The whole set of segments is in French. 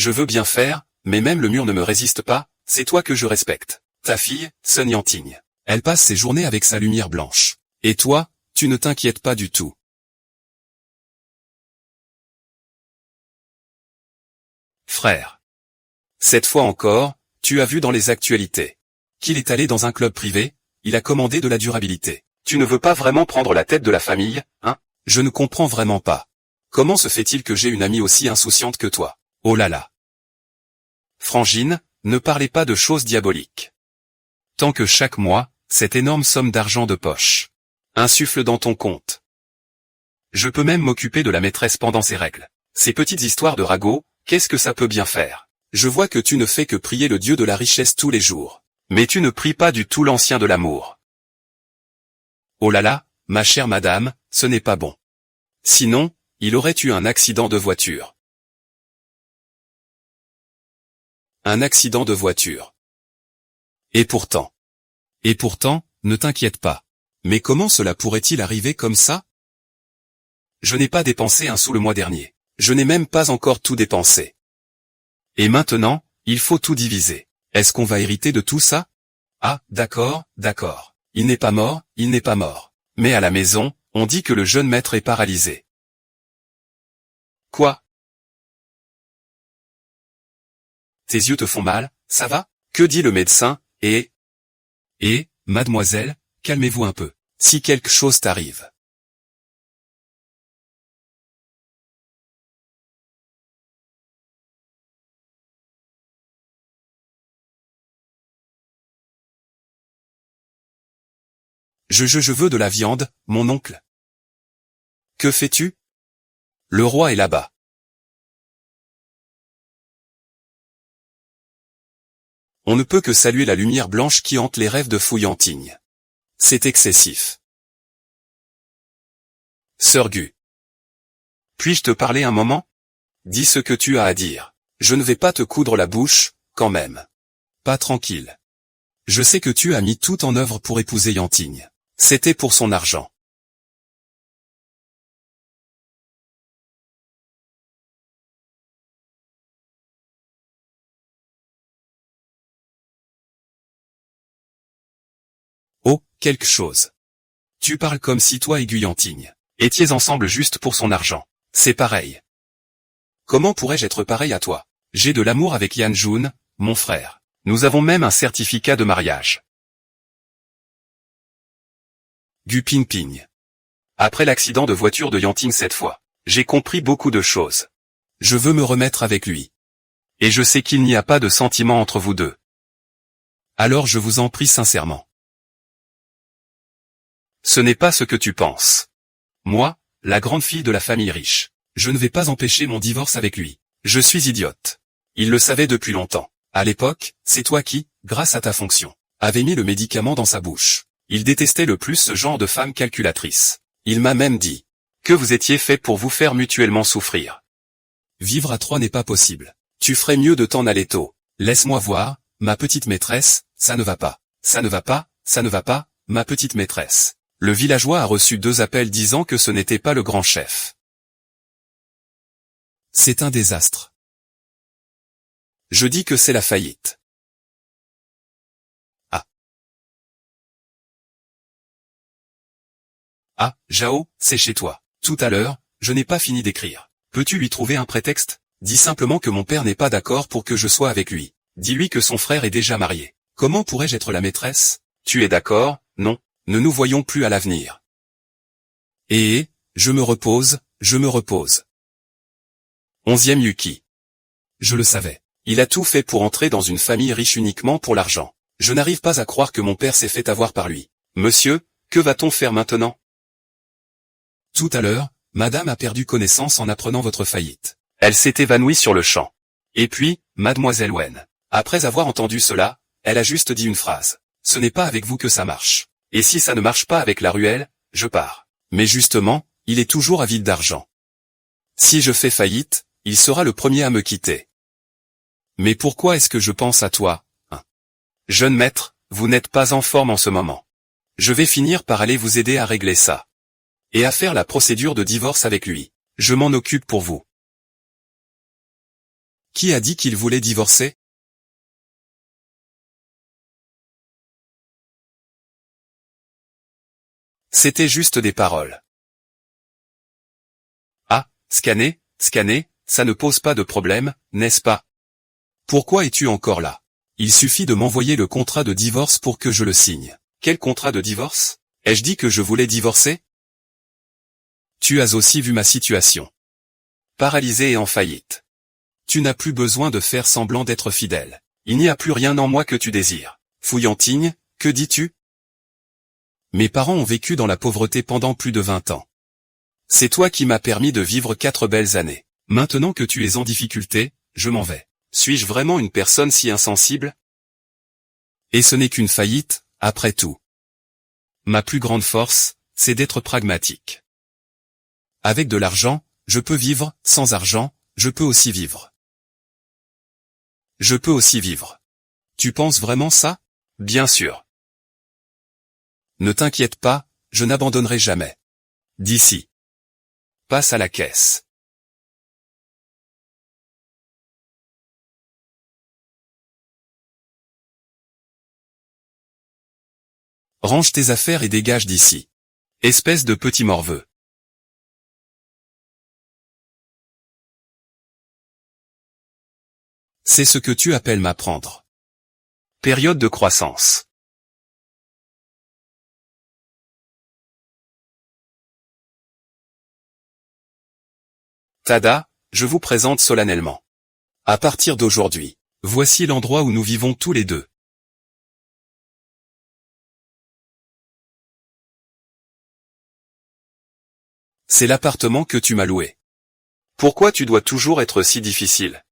Je veux bien faire, mais même le mur ne me résiste pas, c'est toi que je respecte. Ta fille, Sun Yanting. Elle passe ses journées avec sa lumière blanche. Et toi, tu ne t'inquiètes pas du tout. Frère. Cette fois encore, tu as vu dans les actualités qu'il est allé dans un club privé, il a commandé de la durabilité. Tu ne veux pas vraiment prendre la tête de la famille, hein? Je ne comprends vraiment pas. Comment se fait-il que j'ai une amie aussi insouciante que toi? Oh là là. Frangine, ne parlez pas de choses diaboliques. Tant que chaque mois, cette énorme somme d'argent de poche insuffle dans ton compte. Je peux même m'occuper de la maîtresse pendant ses règles. Ces petites histoires de ragots, qu'est-ce que ça peut bien faire? Je vois que tu ne fais que prier le Dieu de la richesse tous les jours. Mais tu ne pries pas du tout l'ancien de l'amour. Oh là là, ma chère madame, ce n'est pas bon. Sinon, il aurait eu un accident de voiture. Un accident de voiture. Et pourtant, ne t'inquiète pas. Mais comment cela pourrait-il arriver comme ça? Je n'ai pas dépensé un sou le mois dernier. Je n'ai même pas encore tout dépensé. Et maintenant, il faut tout diviser. Est-ce qu'on va hériter de tout ça? Ah, d'accord. Il n'est pas mort. Mais à la maison, on dit que le jeune maître est paralysé. Quoi? Tes yeux te font mal, ça va? Que dit le médecin? Et, mademoiselle, calmez-vous un peu. Si quelque chose t'arrive. Je veux de la viande, mon oncle. Que fais-tu? Le roi est là-bas. On ne peut que saluer la lumière blanche qui hante les rêves de Fu Yanting. C'est excessif. Sœur Gu. Puis-je te parler un moment? Dis ce que tu as à dire. Je ne vais pas te coudre la bouche, quand même. Pas tranquille. Je sais que tu as mis tout en œuvre pour épouser Yanting. C'était pour son argent. Oh, quelque chose. Tu parles comme si toi et Gu Yanting étiez ensemble juste pour son argent. C'est pareil. Comment pourrais-je être pareil à toi? J'ai de l'amour avec Yan Jun, mon frère. Nous avons même un certificat de mariage. Gu Pingping. Après l'accident de voiture de Yanting cette fois, j'ai compris beaucoup de choses. Je veux me remettre avec lui. Et je sais qu'il n'y a pas de sentiment entre vous deux. Alors je vous en prie sincèrement. Ce n'est pas ce que tu penses. Moi, la grande fille de la famille riche, je ne vais pas empêcher mon divorce avec lui. Je suis idiote. Il le savait depuis longtemps. À l'époque, c'est toi qui, grâce à ta fonction, avais mis le médicament dans sa bouche. Il détestait le plus ce genre de femme calculatrice. Il m'a même dit que vous étiez fait pour vous faire mutuellement souffrir. Vivre à trois n'est pas possible. Tu ferais mieux de t'en aller tôt. Laisse-moi voir, ma petite maîtresse, ça ne va pas, ma petite maîtresse. Le villageois a reçu 2 appels disant que ce n'était pas le grand chef. C'est un désastre. Je dis que c'est la faillite. Ah, Jao, c'est chez toi. Tout à l'heure, je n'ai pas fini d'écrire. Peux-tu lui trouver un prétexte? Dis simplement que mon père n'est pas d'accord pour que je sois avec lui. Dis-lui que son frère est déjà marié. Comment pourrais-je être la maîtresse? Tu es d'accord? Non, ne nous voyons plus à l'avenir. Et, je me repose. 11e Yuki. Je le savais. Il a tout fait pour entrer dans une famille riche uniquement pour l'argent. Je n'arrive pas à croire que mon père s'est fait avoir par lui. Monsieur, que va-t-on faire maintenant? Tout à l'heure, madame a perdu connaissance en apprenant votre faillite. Elle s'est évanouie sur le champ. Et puis, mademoiselle Wen. Après avoir entendu cela, elle a juste dit une phrase. Ce n'est pas avec vous que ça marche. Et si ça ne marche pas avec la ruelle, je pars. Mais justement, il est toujours avide d'argent. Si je fais faillite, il sera le premier à me quitter. Mais pourquoi est-ce que je pense à toi, hein? Jeune maître, vous n'êtes pas en forme en ce moment. Je vais finir par aller vous aider à régler ça. Et à faire la procédure de divorce avec lui. Je m'en occupe pour vous. Qui a dit qu'il voulait divorcer? C'était juste des paroles. Ah, scanner, ça ne pose pas de problème, n'est-ce pas? Pourquoi es-tu encore là? Il suffit de m'envoyer le contrat de divorce pour que je le signe. Quel contrat de divorce? Ai-je dit que je voulais divorcer? Tu as aussi vu ma situation. Paralysé et en faillite. Tu n'as plus besoin de faire semblant d'être fidèle. Il n'y a plus rien en moi que tu désires. Fouillantigne, que dis-tu? Mes parents ont vécu dans la pauvreté pendant plus de 20 ans. C'est toi qui m'as permis de vivre 4 belles années. Maintenant que tu es en difficulté, je m'en vais. Suis-je vraiment une personne si insensible? Et ce n'est qu'une faillite, après tout. Ma plus grande force, c'est d'être pragmatique. Avec de l'argent, je peux vivre, sans argent, je peux aussi vivre. Je peux aussi vivre. Tu penses vraiment ça? Bien sûr. Ne t'inquiète pas, je n'abandonnerai jamais. D'ici. Passe à la caisse. Range tes affaires et dégage d'ici. Espèce de petit morveux. C'est ce que tu appelles m'apprendre. Période de croissance. Tada, je vous présente solennellement. À partir d'aujourd'hui, voici l'endroit où nous vivons tous les deux. C'est l'appartement que tu m'as loué. Pourquoi tu dois toujours être si difficile?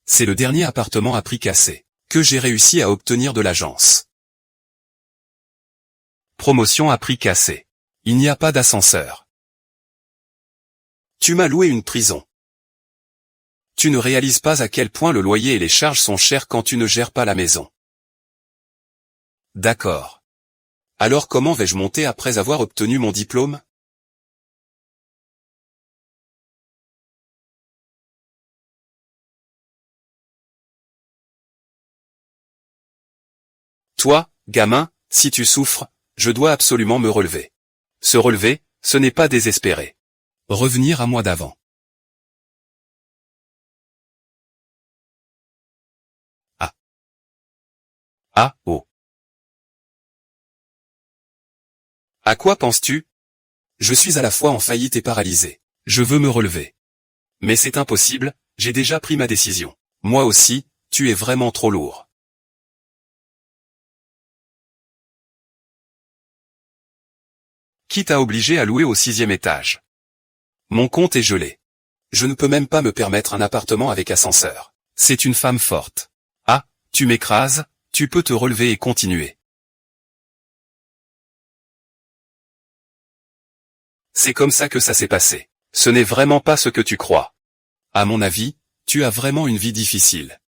C'est le dernier appartement à prix cassé, que j'ai réussi à obtenir de l'agence. Promotion à prix cassé. Il n'y a pas d'ascenseur. Tu m'as loué une prison. Tu ne réalises pas à quel point le loyer et les charges sont chers quand tu ne gères pas la maison. D'accord. Alors comment vais-je monter après avoir obtenu mon diplôme? Toi, gamin, si tu souffres, je dois absolument me relever. Se relever, ce n'est pas désespérer. Revenir à moi d'avant. Ah. Ah, oh. À quoi penses-tu? Je suis à la fois en faillite et paralysé. Je veux me relever. Mais c'est impossible, j'ai déjà pris ma décision. Moi aussi, tu es vraiment trop lourd. Qui t'a obligé à louer au 6e étage? Mon compte est gelé. Je ne peux même pas me permettre un appartement avec ascenseur. C'est une femme forte. Ah, tu m'écrases, tu peux te relever et continuer. C'est comme ça que ça s'est passé. Ce n'est vraiment pas ce que tu crois. À mon avis, tu as vraiment une vie difficile.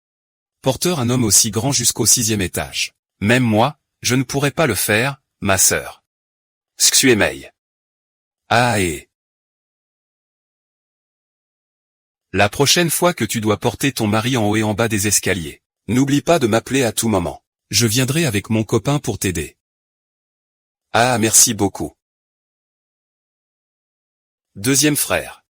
Porteur un homme aussi grand jusqu'au 6e étage. Même moi, je ne pourrais pas le faire, ma sœur. Xcuemei. Ah et... La prochaine fois que tu dois porter ton mari en haut et en bas des escaliers, n'oublie pas de m'appeler à tout moment. Je viendrai avec mon copain pour t'aider. Ah merci beaucoup. Deuxième frère.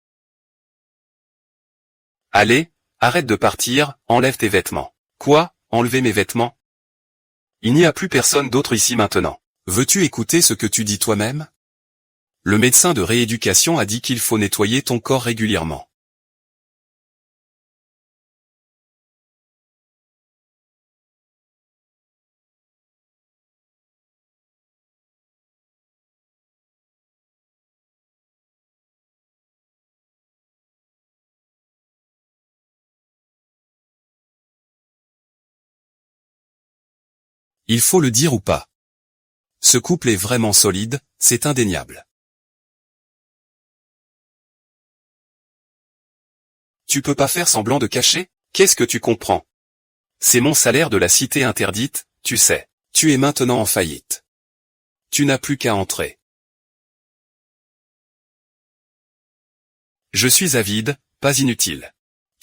Allez, arrête de partir, enlève tes vêtements. Quoi, enlever mes vêtements? Il n'y a plus personne d'autre ici maintenant. Veux-tu écouter ce que tu dis toi-même? Le médecin de rééducation a dit qu'il faut nettoyer ton corps régulièrement. Il faut le dire ou pas. Ce couple est vraiment solide, c'est indéniable. Tu peux pas faire semblant de cacher? Qu'est-ce que tu comprends? C'est mon salaire de la cité interdite, tu sais. Tu es maintenant en faillite. Tu n'as plus qu'à entrer. Je suis avide, pas inutile.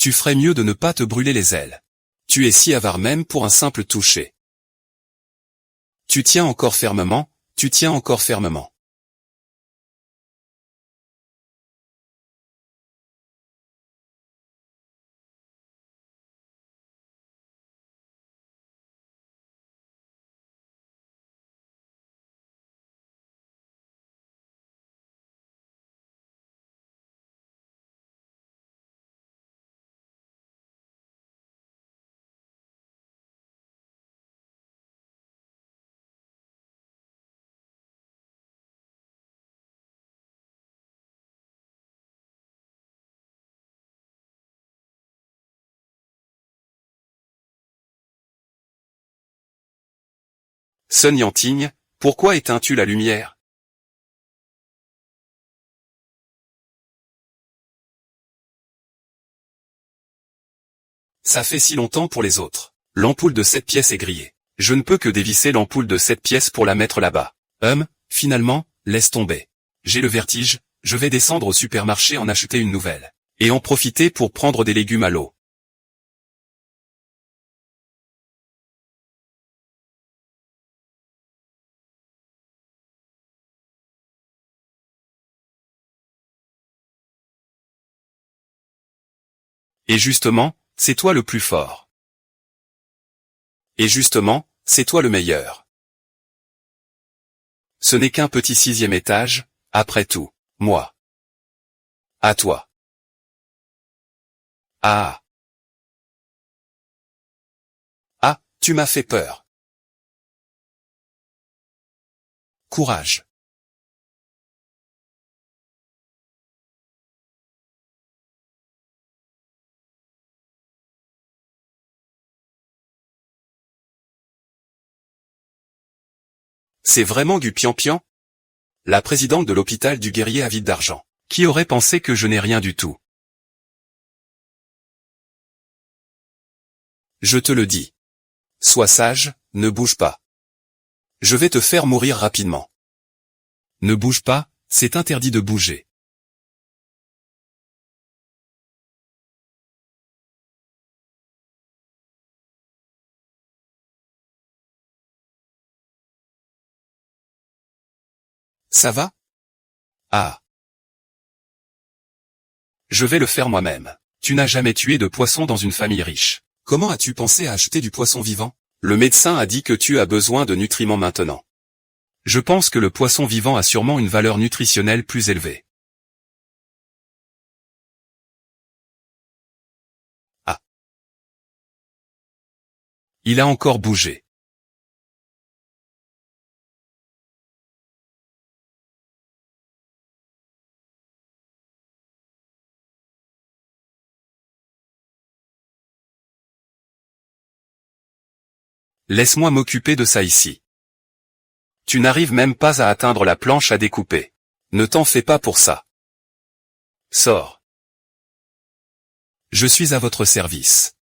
Tu ferais mieux de ne pas te brûler les ailes. Tu es si avare même pour un simple toucher. Tu tiens encore fermement, tu tiens encore fermement. Sun Yanting, pourquoi éteins-tu la lumière? Ça fait si longtemps pour les autres. L'ampoule de 7 pièces est grillée. Je ne peux que dévisser l'ampoule de 7 pièces pour la mettre là-bas. Finalement, laisse tomber. J'ai le vertige, je vais descendre au supermarché en acheter une nouvelle. Et en profiter pour prendre des légumes à l'eau. Et justement, c'est toi le plus fort. Et justement, c'est toi le meilleur. Ce n'est qu'un petit 6e étage, après tout. Moi. À toi. Ah. Ah, tu m'as fait peur. Courage. C'est vraiment du pian-pian? La présidente de l'hôpital du guerrier avide d'argent. Qui aurait pensé que je n'ai rien du tout? Je te le dis. Sois sage, ne bouge pas. Je vais te faire mourir rapidement. Ne bouge pas, c'est interdit de bouger. Ça va? Ah. Je vais le faire moi-même. Tu n'as jamais tué de poisson dans une famille riche. Comment as-tu pensé à acheter du poisson vivant? Le médecin a dit que tu as besoin de nutriments maintenant. Je pense que le poisson vivant a sûrement une valeur nutritionnelle plus élevée. Ah. Il a encore bougé. Laisse-moi m'occuper de ça ici. Tu n'arrives même pas à atteindre la planche à découper. Ne t'en fais pas pour ça. Sors. Je suis à votre service.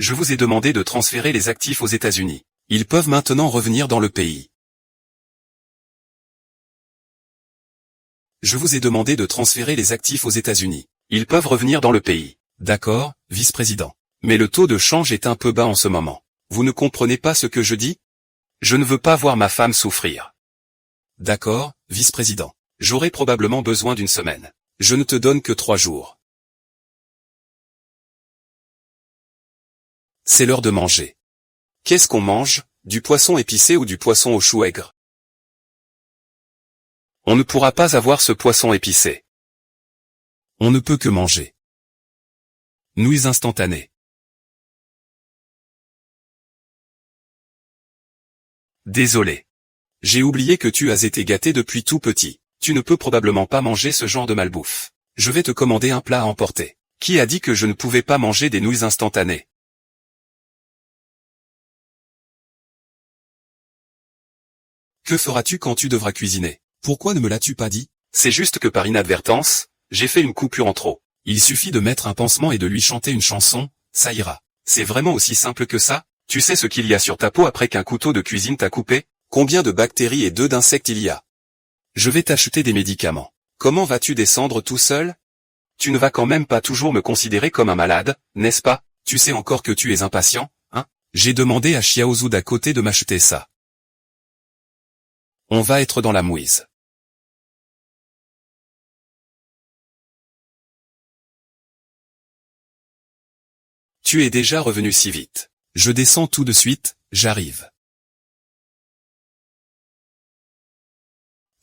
Je vous ai demandé de transférer les actifs aux États-Unis. Ils peuvent maintenant revenir dans le pays. Je vous ai demandé de transférer les actifs aux États-Unis. Ils peuvent revenir dans le pays. D'accord, vice-président. Mais le taux de change est un peu bas en ce moment. Vous ne comprenez pas ce que je dis? Je ne veux pas voir ma femme souffrir. D'accord, vice-président. J'aurai probablement besoin d'une semaine. Je ne te donne que 3 jours. C'est l'heure de manger. Qu'est-ce qu'on mange? Du poisson épicé ou du poisson au chou aigre? On ne pourra pas avoir ce poisson épicé. On ne peut que manger. Nouilles instantanées. Désolé. J'ai oublié que tu as été gâté depuis tout petit. Tu ne peux probablement pas manger ce genre de malbouffe. Je vais te commander un plat à emporter. Qui a dit que je ne pouvais pas manger des nouilles instantanées? Que feras-tu quand tu devras cuisiner? Pourquoi ne me l'as-tu pas dit? C'est juste que par inadvertance, j'ai fait une coupure en trop. Il suffit de mettre un pansement et de lui chanter une chanson, ça ira. C'est vraiment aussi simple que ça? Tu sais ce qu'il y a sur ta peau après qu'un couteau de cuisine t'a coupé? Combien de bactéries et d'insectes il y a? Je vais t'acheter des médicaments. Comment vas-tu descendre tout seul? Tu ne vas quand même pas toujours me considérer comme un malade, n'est-ce pas? Tu sais encore que tu es impatient, hein? J'ai demandé à Xiaozu d'à côté de m'acheter ça. On va être dans la mouise. Tu es déjà revenu si vite. Je descends tout de suite, j'arrive.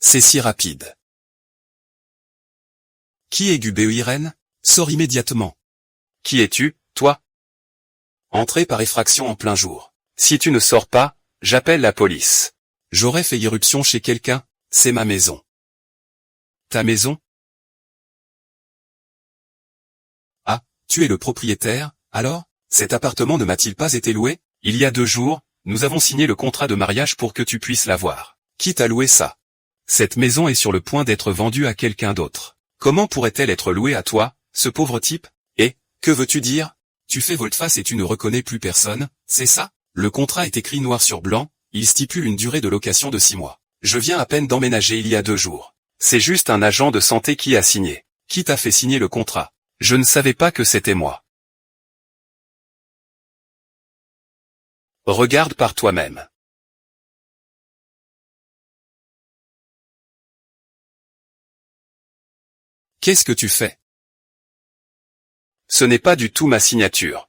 C'est si rapide. Qui est Gubeiren? Sors immédiatement. Qui es-tu, toi? Entrée par effraction en plein jour. Si tu ne sors pas, j'appelle la police. J'aurais fait irruption chez quelqu'un, c'est ma maison. Ta maison? Ah, tu es le propriétaire, alors? Cet appartement ne m'a-t-il pas été loué? Il y a 2 jours, nous avons signé le contrat de mariage pour que tu puisses l'avoir. Qui t'a loué ça? Cette maison est sur le point d'être vendue à quelqu'un d'autre. Comment pourrait-elle être louée à toi, ce pauvre type? Et, que veux-tu dire? Tu fais volte-face et tu ne reconnais plus personne, c'est ça? Le contrat est écrit noir sur blanc, il stipule une durée de location de 6 mois. Je viens à peine d'emménager il y a 2 jours. C'est juste un agent de santé qui a signé. Qui t'a fait signer le contrat? Je ne savais pas que c'était moi. Regarde par toi-même. Qu'est-ce que tu fais? Ce n'est pas du tout ma signature.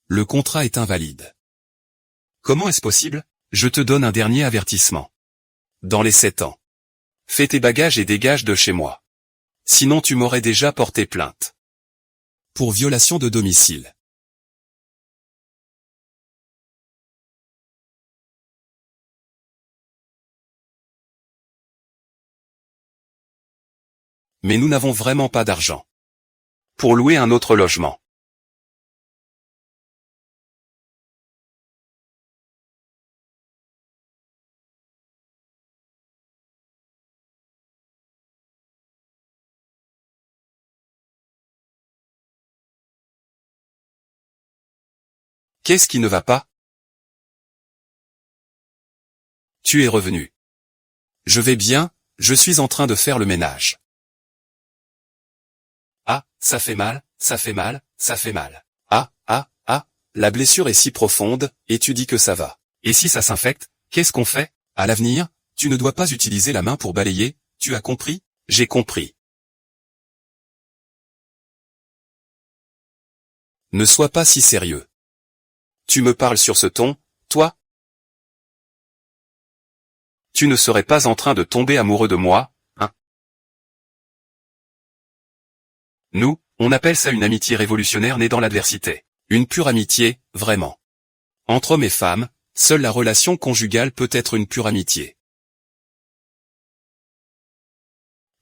Le contrat est invalide. Comment est-ce possible? Je te donne un dernier avertissement. Dans les 7 ans. Fais tes bagages et dégage de chez moi. Sinon tu m'aurais déjà porté plainte. Pour violation de domicile. Mais nous n'avons vraiment pas d'argent. Pour louer un autre logement. Qu'est-ce qui ne va pas? Tu es revenu. Je vais bien, je suis en train de faire le ménage. Ah, ça fait mal, ça fait mal, ça fait mal. Ah, ah, ah, la blessure est si profonde, et tu dis que ça va. Et si ça s'infecte, qu'est-ce qu'on fait? À l'avenir, tu ne dois pas utiliser la main pour balayer, tu as compris? J'ai compris. Ne sois pas si sérieux. Tu me parles sur ce ton, toi? Tu ne serais pas en train de tomber amoureux de moi, hein? Nous, on appelle ça une amitié révolutionnaire née dans l'adversité. Une pure amitié, vraiment. Entre hommes et femmes, seule la relation conjugale peut être une pure amitié.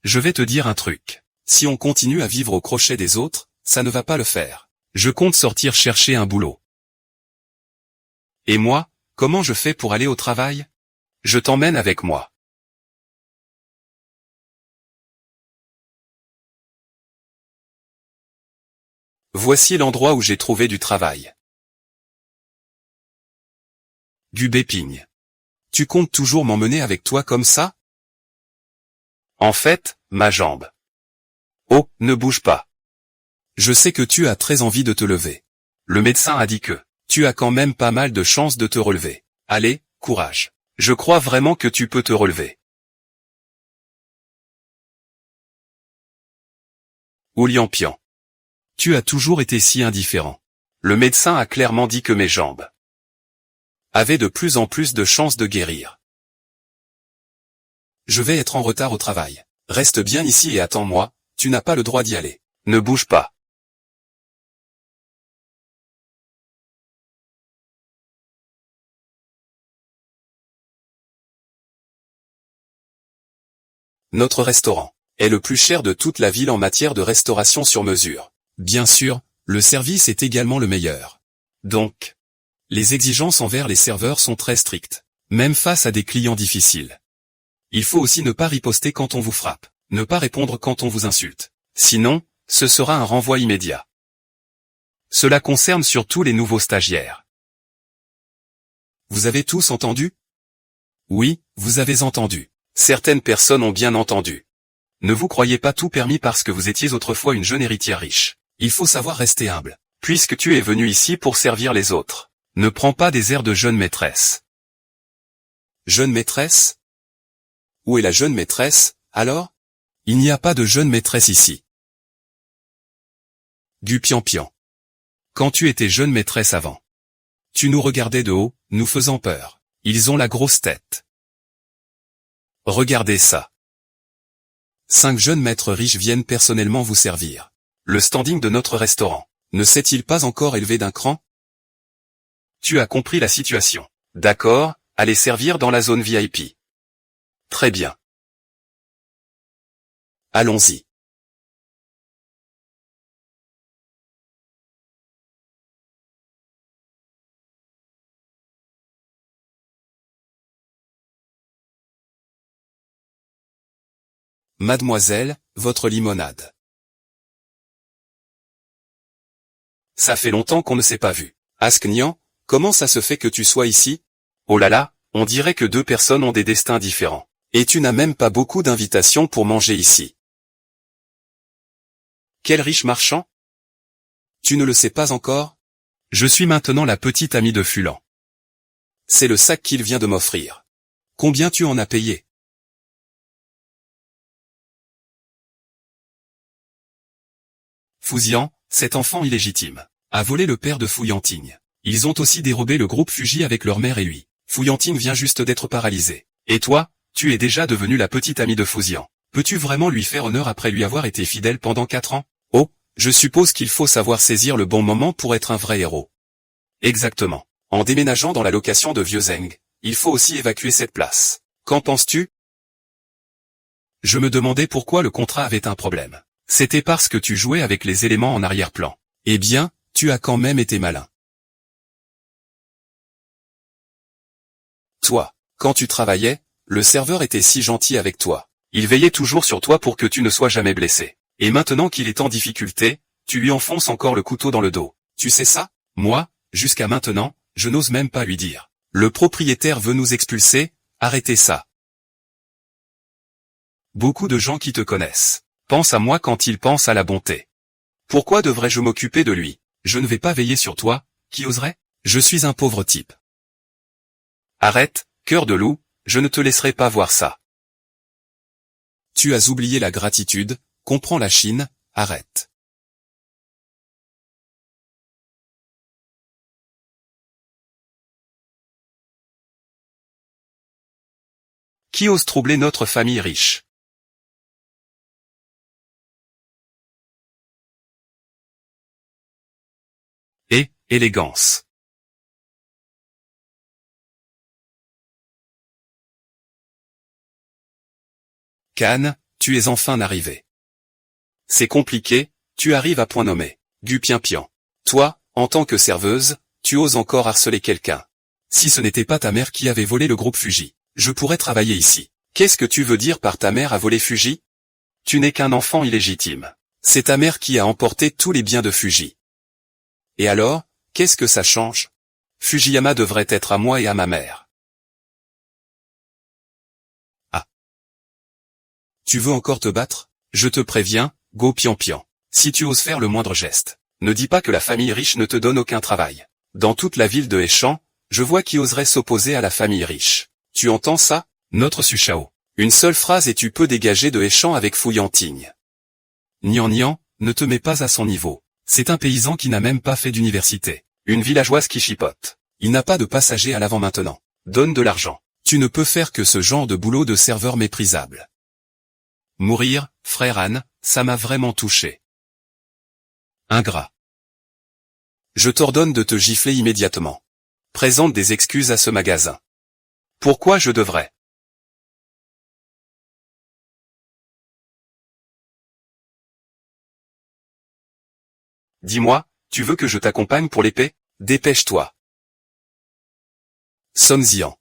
Je vais te dire un truc. Si on continue à vivre au crochet des autres, ça ne va pas le faire. Je compte sortir chercher un boulot. Et moi, comment je fais pour aller au travail? Je t'emmène avec moi. Voici l'endroit où j'ai trouvé du travail. Gubéping. Tu comptes toujours m'emmener avec toi comme ça? En fait, ma jambe. Oh, ne bouge pas. Je sais que tu as très envie de te lever. Le médecin a dit que tu as quand même pas mal de chances de te relever. Allez, courage. Je crois vraiment que tu peux te relever. Ouliampian. Tu as toujours été si indifférent. Le médecin a clairement dit que mes jambes avaient de plus en plus de chances de guérir. Je vais être en retard au travail. Reste bien ici et attends-moi, tu n'as pas le droit d'y aller. Ne bouge pas. Notre restaurant est le plus cher de toute la ville en matière de restauration sur mesure. Bien sûr, le service est également le meilleur. Donc, les exigences envers les serveurs sont très strictes, même face à des clients difficiles. Il faut aussi ne pas riposter quand on vous frappe. Ne pas répondre quand on vous insulte. Sinon, ce sera un renvoi immédiat. Cela concerne surtout les nouveaux stagiaires. Vous avez tous entendu? Oui, vous avez entendu. Certaines personnes ont bien entendu. Ne vous croyez pas tout permis parce que vous étiez autrefois une jeune héritière riche. Il faut savoir rester humble. Puisque tu es venu ici pour servir les autres. Ne prends pas des airs de jeune maîtresse. Jeune maîtresse? Où est la jeune maîtresse, alors? Il n'y a pas de jeune maîtresse ici. Gupian-pian. Quand tu étais jeune maîtresse avant. Tu nous regardais de haut, nous faisant peur. Ils ont la grosse tête. Regardez ça. 5 jeunes maîtres riches viennent personnellement vous servir. Le standing de notre restaurant. Ne s'est-il pas encore élevé d'un cran? Tu as compris la situation. D'accord, allez servir dans la zone VIP. Très bien. Allons-y. Mademoiselle, votre limonade. Ça fait longtemps qu'on ne s'est pas vu. Asknian, comment ça se fait que tu sois ici? Oh là là, on dirait que 2 personnes ont des destins différents. Et tu n'as même pas beaucoup d'invitations pour manger ici. Quel riche marchand? Tu ne le sais pas encore? Je suis maintenant la petite amie de Fulan. C'est le sac qu'il vient de m'offrir. Combien tu en as payé? Fouzian, cet enfant illégitime, a volé le père de Fouillantigne. Ils ont aussi dérobé le groupe Fuji avec leur mère et lui. Fouillantigne vient juste d'être paralysé. Et toi, tu es déjà devenue la petite amie de Fouzian. Peux-tu vraiment lui faire honneur après lui avoir été fidèle pendant 4 ans? Oh, je suppose qu'il faut savoir saisir le bon moment pour être un vrai héros. Exactement. En déménageant dans la location de Vieux-Zeng, il faut aussi évacuer cette place. Qu'en penses-tu? Je me demandais pourquoi le contrat avait un problème. C'était parce que tu jouais avec les éléments en arrière-plan. Eh bien, tu as quand même été malin. Toi, quand tu travaillais, le serveur était si gentil avec toi. Il veillait toujours sur toi pour que tu ne sois jamais blessé. Et maintenant qu'il est en difficulté, tu lui enfonces encore le couteau dans le dos. Tu sais ça? Moi, jusqu'à maintenant, je n'ose même pas lui dire. Le propriétaire veut nous expulser, arrêtez ça. Beaucoup de gens qui te connaissent pensent à moi quand ils pensent à la bonté. Pourquoi devrais-je m'occuper de lui? Je ne vais pas veiller sur toi, qui oserait? Je suis un pauvre type. Arrête, cœur de loup, je ne te laisserai pas voir ça. Tu as oublié la gratitude, comprends la Chine, arrête. Qui ose troubler notre famille riche? Et, élégance. Cannes, tu es enfin arrivé. C'est compliqué, tu arrives à point nommé. Gupian-pian. Toi, en tant que serveuse, tu oses encore harceler quelqu'un. Si ce n'était pas ta mère qui avait volé le groupe Fuji, je pourrais travailler ici. Qu'est-ce que tu veux dire par ta mère a volé Fuji? Tu n'es qu'un enfant illégitime. C'est ta mère qui a emporté tous les biens de Fuji. Et alors, qu'est-ce que ça change? Fujiyama devrait être à moi et à ma mère. Ah. Tu veux encore te battre? Je te préviens, go pian-pian. Si tu oses faire le moindre geste, ne dis pas que la famille riche ne te donne aucun travail. Dans toute la ville de Héchan, je vois qui oserait s'opposer à la famille riche. Tu entends ça? Notre Sushao. Une seule phrase et tu peux dégager de Héchan avec Fouillantigne. Nian Nian, ne te mets pas à son niveau. C'est un paysan qui n'a même pas fait d'université. Une villageoise qui chipote. Il n'a pas de passager à l'avant maintenant. Donne de l'argent. Tu ne peux faire que ce genre de boulot de serveur méprisable. Mourir, frère Anne, ça m'a vraiment touché. Ingrat. Je t'ordonne de te gifler immédiatement. Présente des excuses à ce magasin. Pourquoi je devrais? Dis-moi, tu veux que je t'accompagne pour l'épée? Dépêche-toi. Son Zian.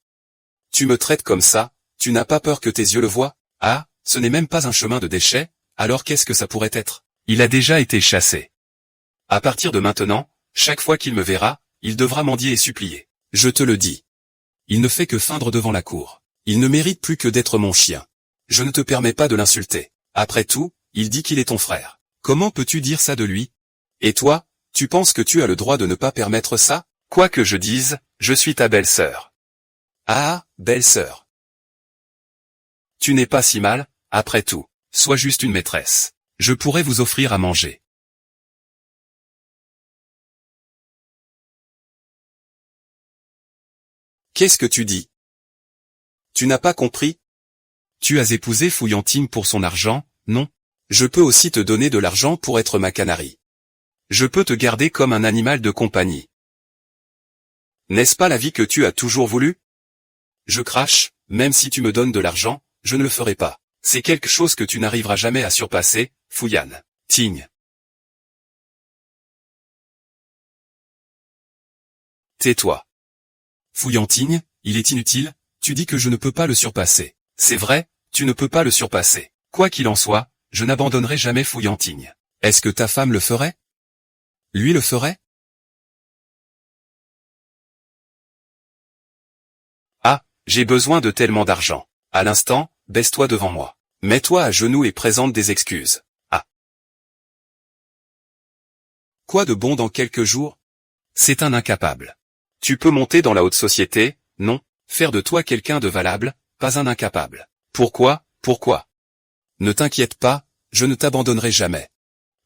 Tu me traites comme ça, tu n'as pas peur que tes yeux le voient? Ah, Ce n'est même pas un chemin de déchets, alors qu'est-ce que ça pourrait être? Il a déjà été chassé. À partir de maintenant, chaque fois qu'il me verra, il devra mendier et supplier. Je te le dis. Il ne fait que feindre devant la cour. Il ne mérite plus que d'être mon chien. Je ne te permets pas de l'insulter. Après tout, il dit qu'il est ton frère. Comment peux-tu dire ça de lui? Et toi, tu penses que tu as le droit de ne pas permettre ça? Quoi que je dise, je suis ta belle-sœur. Ah, belle-sœur. Tu n'es pas si mal, après tout. Sois juste une maîtresse. Je pourrais vous offrir à manger. Qu'est-ce que tu dis? Tu n'as pas compris? Tu as épousé Fouillantine pour son argent, non? Je peux aussi te donner de l'argent pour être ma canarie. Je peux te garder comme un animal de compagnie. N'est-ce pas la vie que tu as toujours voulu? Je crache, même si tu me donnes de l'argent, je ne le ferai pas. C'est quelque chose que tu n'arriveras jamais à surpasser, Fouillane. Tigne. Tais-toi. Fouillantine, il est inutile, tu dis que je ne peux pas le surpasser. C'est vrai, tu ne peux pas le surpasser. Quoi qu'il en soit, je n'abandonnerai jamais Fouillantine. Est-ce que ta femme le ferait? Lui le ferait? Ah, j'ai besoin de tellement d'argent. À l'instant, baisse-toi devant moi. Mets-toi à genoux et présente des excuses. Ah. Quoi de bon dans quelques jours? C'est un incapable. Tu peux monter dans la haute société, non, faire de toi quelqu'un de valable, pas un incapable. Pourquoi? Ne t'inquiète pas, je ne t'abandonnerai jamais.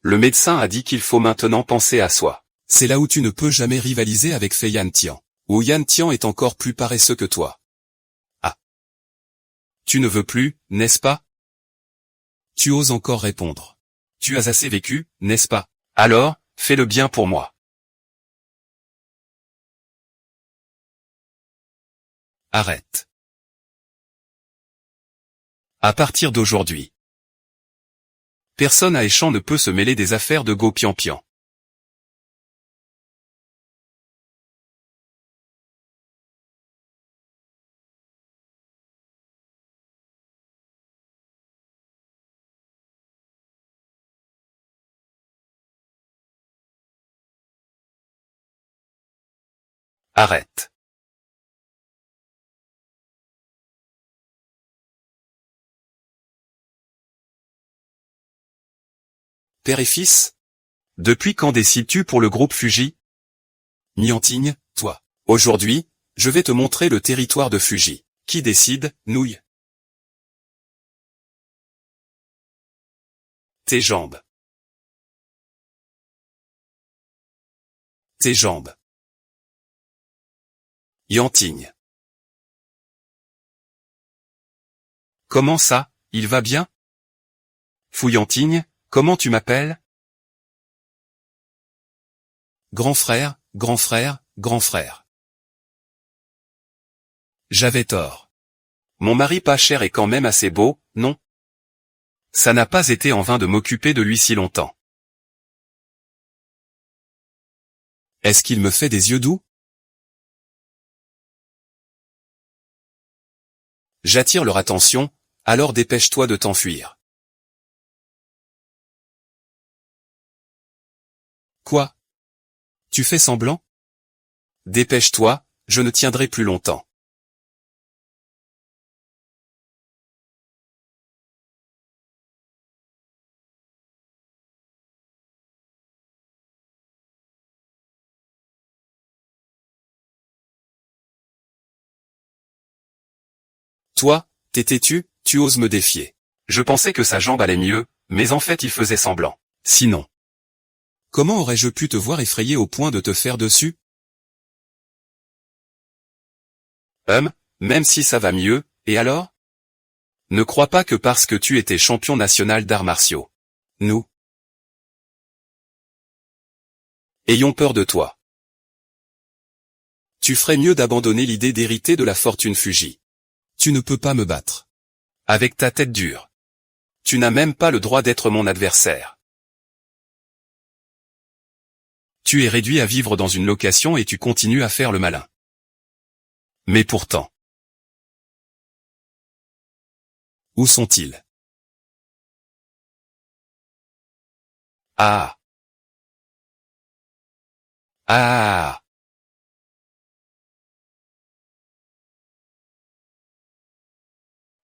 Le médecin a dit qu'il faut maintenant penser à soi. C'est là où tu ne peux jamais rivaliser avec Fei Yan Tian. Ou Yan Tian est encore plus paresseux que toi. Ah. Tu ne veux plus, n'est-ce pas? Tu oses encore répondre. Tu as assez vécu, n'est-ce pas? Alors, fais le bien pour moi. Arrête. À partir d'aujourd'hui. Personne à Échamps ne peut se mêler des affaires de Go Pian Pian. Arrête. Père et fils? Depuis quand décides-tu pour le groupe Fuji? Niantigne, toi. Aujourd'hui, je vais te montrer le territoire de Fuji. Qui décide, nouille? Tes jambes. Tes jambes. Yantigne. Comment ça, il va bien? Fouillantigne, comment tu m'appelles? Grand frère, grand frère, grand frère. J'avais tort. Mon mari pas cher est quand même assez beau, non? Ça n'a pas été en vain de m'occuper de lui si longtemps. Est-ce qu'il me fait des yeux doux? J'attire leur attention, alors dépêche-toi de t'enfuir. Quoi? Tu fais semblant? Dépêche-toi, je ne tiendrai plus longtemps. Toi, t'es têtu, tu oses me défier. Je pensais que sa jambe allait mieux, mais en fait il faisait semblant. Sinon. Comment aurais-je pu te voir effrayé au point de te faire dessus? Même si ça va mieux, et alors? Ne crois pas que parce que tu étais champion national d'arts martiaux. Nous ayons peur de toi. Tu ferais mieux d'abandonner l'idée d'hériter de la fortune Fuji. Tu ne peux pas me battre. Avec ta tête dure. Tu n'as même pas le droit d'être mon adversaire. Tu es réduit à vivre dans une location et tu continues à faire le malin. Mais pourtant. Où sont-ils? Ah. Ah.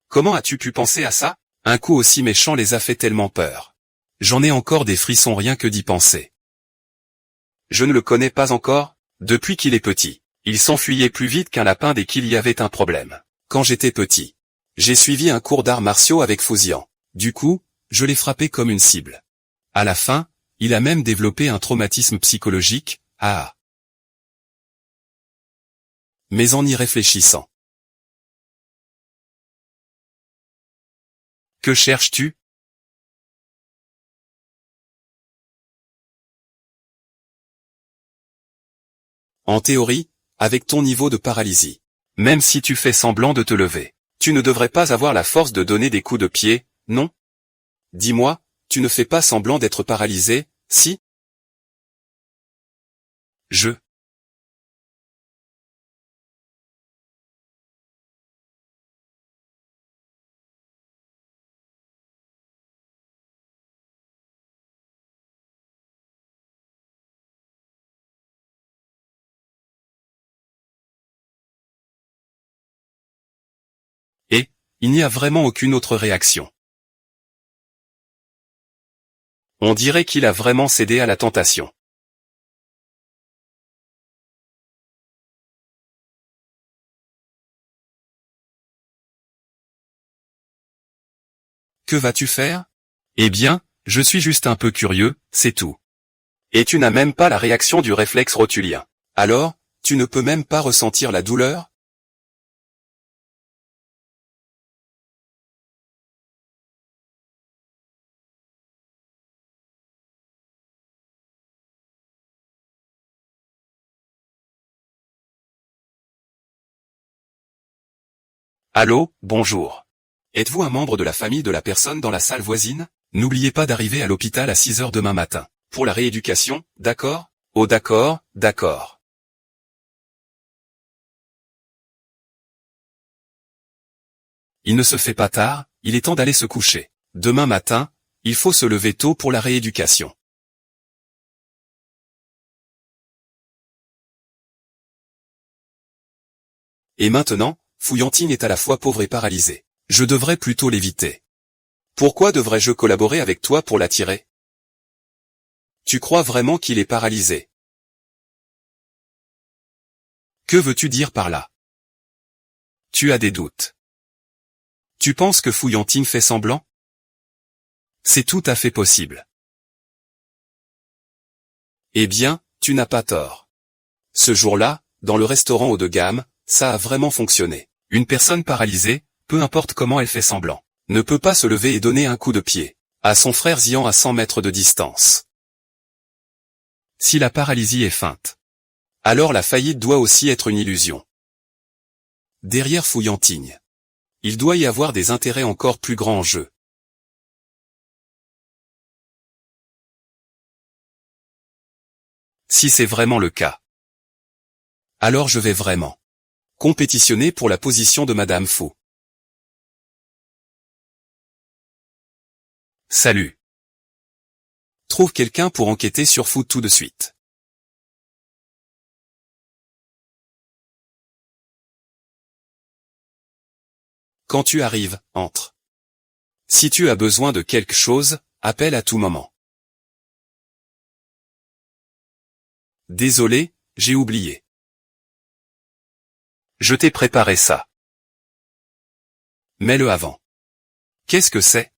Comment as-tu pu penser à ça? Un coup aussi méchant les a fait tellement peur. J'en ai encore des frissons rien que d'y penser. Je ne le connais pas encore, depuis qu'il est petit. Il s'enfuyait plus vite qu'un lapin dès qu'il y avait un problème. Quand j'étais petit, j'ai suivi un cours d'arts martiaux avec Fouzian. Du coup, je l'ai frappé comme une cible. À la fin, il a même développé un traumatisme psychologique, ah. Mais en y réfléchissant. Que cherches-tu? En théorie, avec ton niveau de paralysie, même si tu fais semblant de te lever, tu ne devrais pas avoir la force de donner des coups de pied, non? Dis-moi, tu ne fais pas semblant d'être paralysé, si? Je. Et, il n'y a vraiment aucune autre réaction. On dirait qu'il a vraiment cédé à la tentation. Que vas-tu faire? Eh bien, je suis juste un peu curieux, c'est tout. Et tu n'as même pas la réaction du réflexe rotulien. Alors, tu ne peux même pas ressentir la douleur? Allô, bonjour. Êtes-vous un membre de la famille de la personne dans la salle voisine? N'oubliez pas d'arriver à l'hôpital à 6 heures demain matin. Pour la rééducation, d'accord? Oh d'accord, d'accord. Il ne se fait pas tard, il est temps d'aller se coucher. Demain matin, il faut se lever tôt pour la rééducation. Et maintenant, Fouillantine est à la fois pauvre et paralysée. Je devrais plutôt l'éviter. Pourquoi devrais-je collaborer avec toi pour l'attirer? Tu crois vraiment qu'il est paralysé? Que veux-tu dire par là? Tu as des doutes. Tu penses que Fouillantine fait semblant? C'est tout à fait possible. Eh bien, tu n'as pas tort. Ce jour-là, dans le restaurant haut de gamme, ça a vraiment fonctionné. Une personne paralysée, peu importe comment elle fait semblant, ne peut pas se lever et donner un coup de pied à son frère Zian à 100 mètres de distance. Si la paralysie est feinte, alors la faillite doit aussi être une illusion. Derrière Fouillantine, il doit y avoir des intérêts encore plus grands en jeu. Si c'est vraiment le cas, alors je vais vraiment compétitionner pour la position de Madame Fou. Salut. Trouve quelqu'un pour enquêter sur Fou tout de suite. Quand tu arrives, entre. Si tu as besoin de quelque chose, appelle à tout moment. Désolé, j'ai oublié. Je t'ai préparé ça. Mets-le avant. Qu'est-ce que c'est?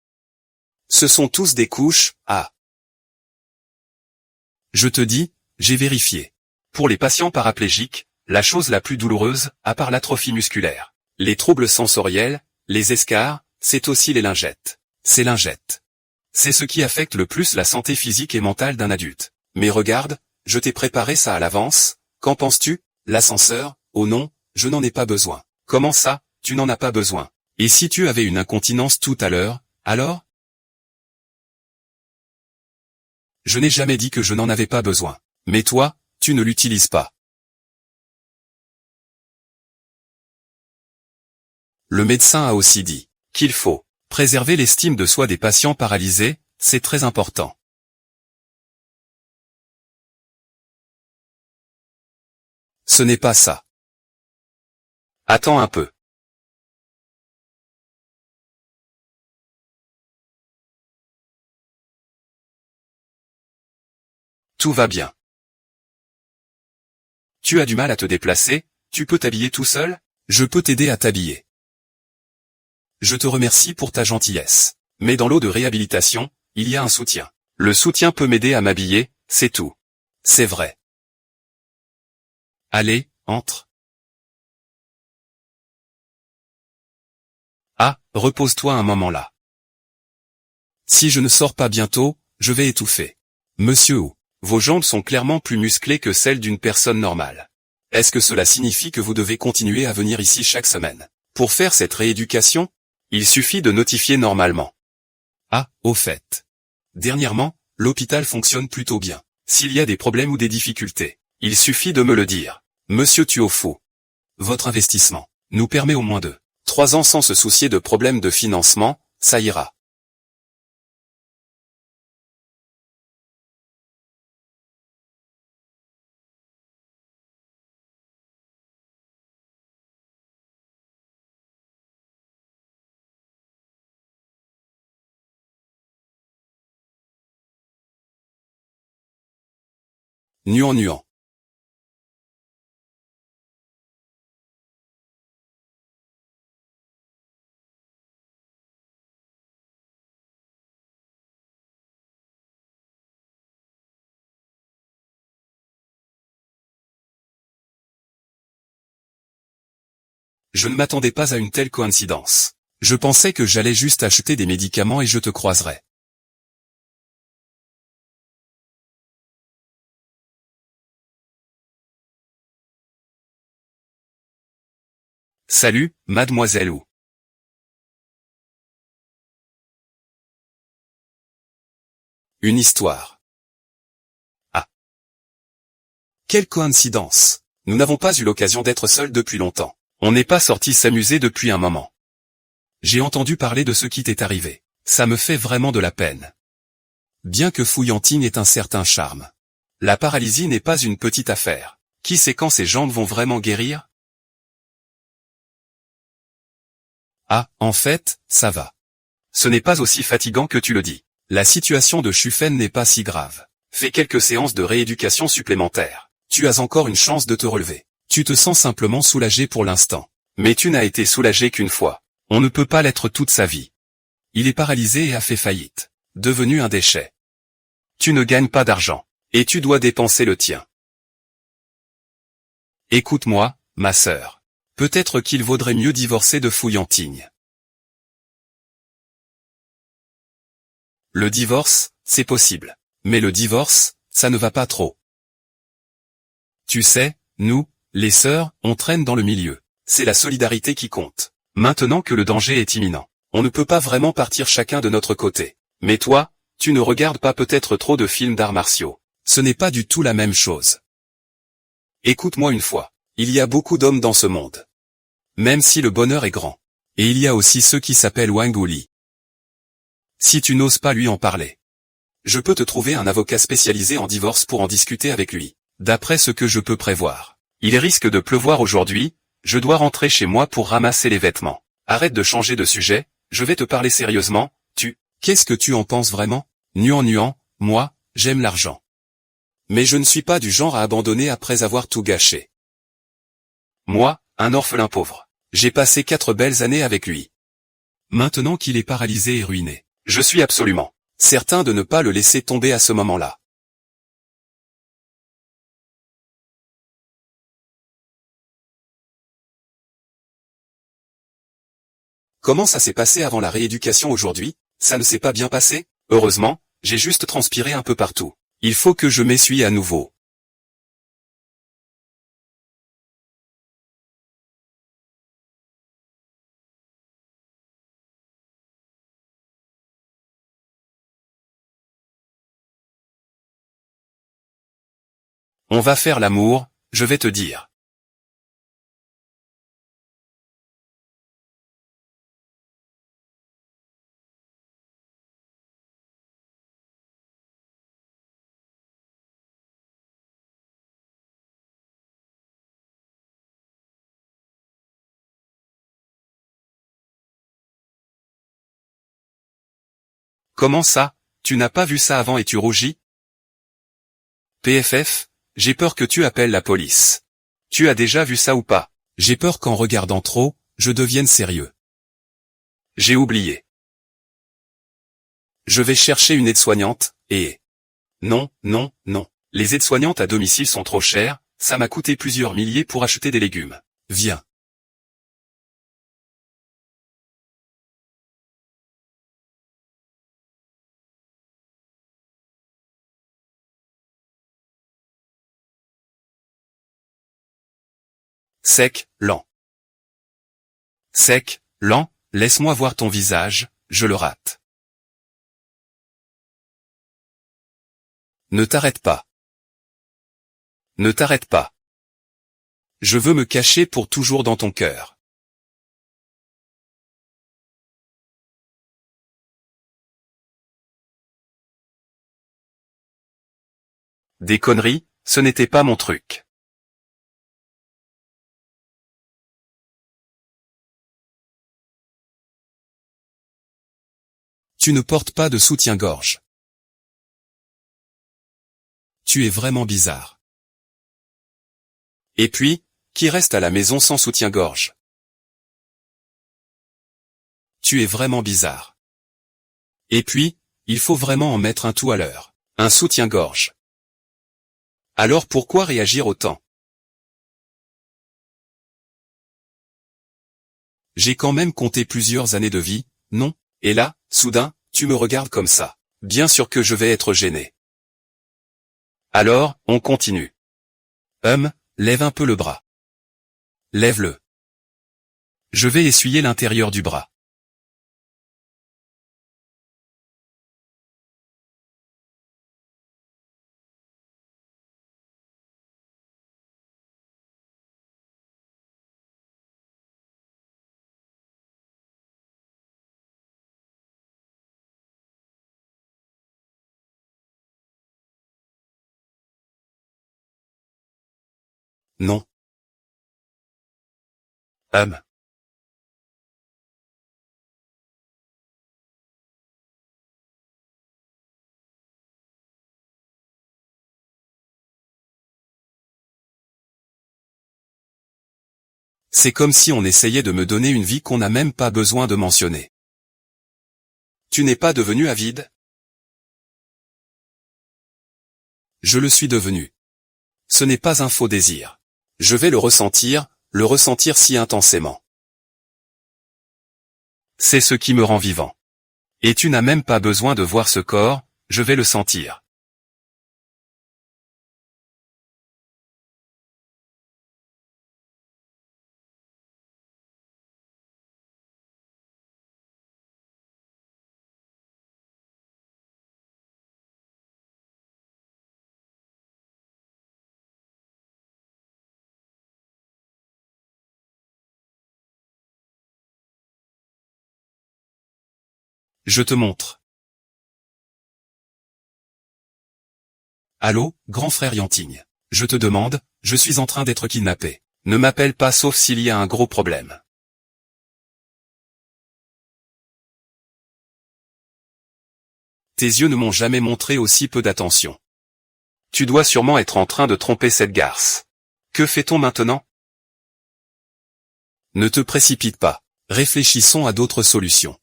Ce sont tous des couches, ah. Je te dis, j'ai vérifié. Pour les patients paraplégiques, la chose la plus douloureuse, à part l'atrophie musculaire, les troubles sensoriels, les escarres, c'est aussi les lingettes. Ces lingettes. C'est ce qui affecte le plus la santé physique et mentale d'un adulte. Mais regarde, je t'ai préparé ça à l'avance, qu'en penses-tu? L'ascenseur? Oh non, je n'en ai pas besoin. Comment ça, tu n'en as pas besoin? Et si tu avais une incontinence tout à l'heure, alors? Je n'ai jamais dit que je n'en avais pas besoin. Mais toi, tu ne l'utilises pas. Le médecin a aussi dit qu'il faut préserver l'estime de soi des patients paralysés, c'est très important. Ce n'est pas ça. Attends un peu. Tout va bien. Tu as du mal à te déplacer, tu peux t'habiller tout seul? Je peux t'aider à t'habiller. Je te remercie pour ta gentillesse. Mais dans l'eau de réhabilitation, il y a un soutien. Le soutien peut m'aider à m'habiller, c'est tout. C'est vrai. Allez, entre. Ah, repose-toi un moment là. Si je ne sors pas bientôt, je vais étouffer. Monsieur Wu, vos jambes sont clairement plus musclées que celles d'une personne normale. Est-ce que cela signifie que vous devez continuer à venir ici chaque semaine? Pour faire cette rééducation, il suffit de notifier normalement. Ah, au fait. Dernièrement, l'hôpital fonctionne plutôt bien. S'il y a des problèmes ou des difficultés, il suffit de me le dire. Monsieur Tuofu. Votre investissement nous permet au moins de 3 ans sans se soucier de problèmes de financement, ça ira. Nuant nuant. Je ne m'attendais pas à une telle coïncidence. Je pensais que j'allais juste acheter des médicaments et je te croiserais. Salut, mademoiselle Wu. Une histoire. Ah. Quelle coïncidence. Nous n'avons pas eu l'occasion d'être seuls depuis longtemps. On n'est pas sorti s'amuser depuis un moment. J'ai entendu parler de ce qui t'est arrivé. Ça me fait vraiment de la peine. Bien que Fouillantine ait un certain charme. La paralysie n'est pas une petite affaire. Qui sait quand ses jambes vont vraiment guérir? Ah, en fait, ça va. Ce n'est pas aussi fatigant que tu le dis. La situation de Shufen n'est pas si grave. Fais quelques séances de rééducation supplémentaires. Tu as encore une chance de te relever. Tu te sens simplement soulagé pour l'instant. Mais tu n'as été soulagé qu'une fois. On ne peut pas l'être toute sa vie. Il est paralysé et a fait faillite. Devenu un déchet. Tu ne gagnes pas d'argent. Et tu dois dépenser le tien. Écoute-moi, ma sœur. Peut-être qu'il vaudrait mieux divorcer de Fouillantine. Le divorce, c'est possible. Mais le divorce, ça ne va pas trop. Tu sais, nous, les sœurs, on traîne dans le milieu. C'est la solidarité qui compte. Maintenant que le danger est imminent, on ne peut pas vraiment partir chacun de notre côté. Mais toi, tu ne regardes pas peut-être trop de films d'arts martiaux. Ce n'est pas du tout la même chose. Écoute-moi une fois. Il y a beaucoup d'hommes dans ce monde. Même si le bonheur est grand. Et il y a aussi ceux qui s'appellent Wang Uli. Si tu n'oses pas lui en parler, je peux te trouver un avocat spécialisé en divorce pour en discuter avec lui. D'après ce que je peux prévoir. Il risque de pleuvoir aujourd'hui, je dois rentrer chez moi pour ramasser les vêtements. Arrête de changer de sujet, je vais te parler sérieusement, qu'est-ce que tu en penses vraiment? Nuant, moi, j'aime l'argent. Mais je ne suis pas du genre à abandonner après avoir tout gâché. Moi, un orphelin pauvre. J'ai passé 4 belles années avec lui. Maintenant qu'il est paralysé et ruiné, je suis absolument certain de ne pas le laisser tomber à ce moment-là. Comment ça s'est passé avant la rééducation aujourd'hui? Ça ne s'est pas bien passé? Heureusement, j'ai juste transpiré un peu partout. Il faut que je m'essuie à nouveau. On va faire l'amour, je vais te dire. Comment ça, tu n'as pas vu ça avant et tu rougis? PFF, j'ai peur que tu appelles la police. Tu as déjà vu ça ou pas? J'ai peur qu'en regardant trop, je devienne sérieux. J'ai oublié. Je vais chercher une aide-soignante, et... Non, non, non. Les aides-soignantes à domicile sont trop chères, ça m'a coûté plusieurs milliers pour acheter des légumes. Viens. Sec, lent. Sec, lent, laisse-moi voir ton visage, je le rate. Ne t'arrête pas. Ne t'arrête pas. Je veux me cacher pour toujours dans ton cœur. Des conneries, ce n'était pas mon truc. Tu ne portes pas de soutien-gorge. Tu es vraiment bizarre. Et puis, qui reste à la maison sans soutien-gorge? Tu es vraiment bizarre. Et puis, il faut vraiment en mettre un tout à l'heure. Un soutien-gorge. Alors pourquoi réagir autant? J'ai quand même compté plusieurs années de vie, non? Et là, soudain, tu me regardes comme ça. Bien sûr que je vais être gêné. Alors, on continue. Lève un peu le bras. Lève-le. Je vais essuyer l'intérieur du bras. Non. C'est comme si on essayait de me donner une vie qu'on n'a même pas besoin de mentionner. Tu n'es pas devenu avide? Je le suis devenu. Ce n'est pas un faux désir. Je vais le ressentir si intensément. C'est ce qui me rend vivant. Et tu n'as même pas besoin de voir ce corps, je vais le sentir. Je te montre. Allô, grand frère Yanting. Je te demande, je suis en train d'être kidnappé. Ne m'appelle pas sauf s'il y a un gros problème. Tes yeux ne m'ont jamais montré aussi peu d'attention. Tu dois sûrement être en train de tromper cette garce. Que fait-on maintenant? Ne te précipite pas. Réfléchissons à d'autres solutions.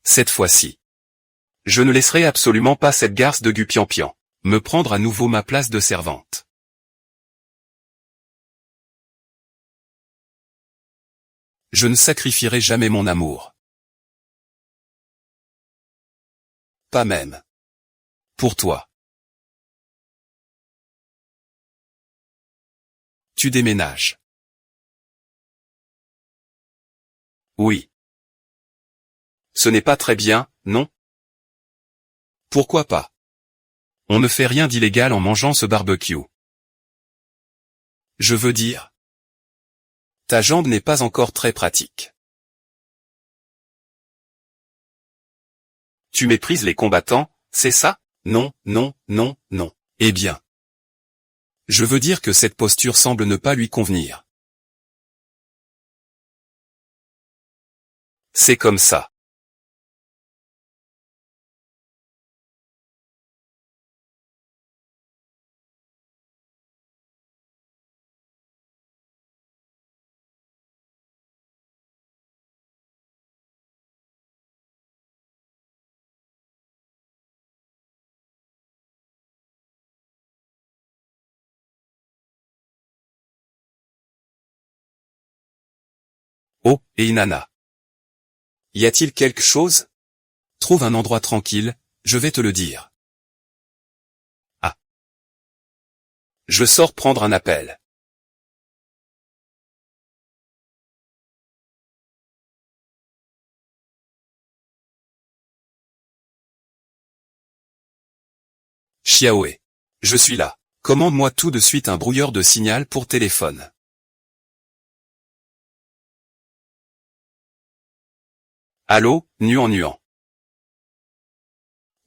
Cette fois-ci. Je ne laisserai absolument pas cette garce de Gupiampian me prendre à nouveau ma place de servante. Je ne sacrifierai jamais mon amour. Pas même. Pour toi. Tu déménages. Oui. Ce n'est pas très bien, non? Pourquoi pas? On ne fait rien d'illégal en mangeant ce barbecue. Je veux dire. Ta jambe n'est pas encore très pratique. Tu méprises les combattants, c'est ça? Non, non, non, non. Eh bien. Je veux dire que cette posture semble ne pas lui convenir. C'est comme ça. Et Inanna. Y a-t-il quelque chose? Trouve un endroit tranquille, je vais te le dire. Ah. Je sors prendre un appel. Xiaoé. Je suis là. Commande-moi tout de suite un brouilleur de signal pour téléphone. Allô, Nuan Nuan.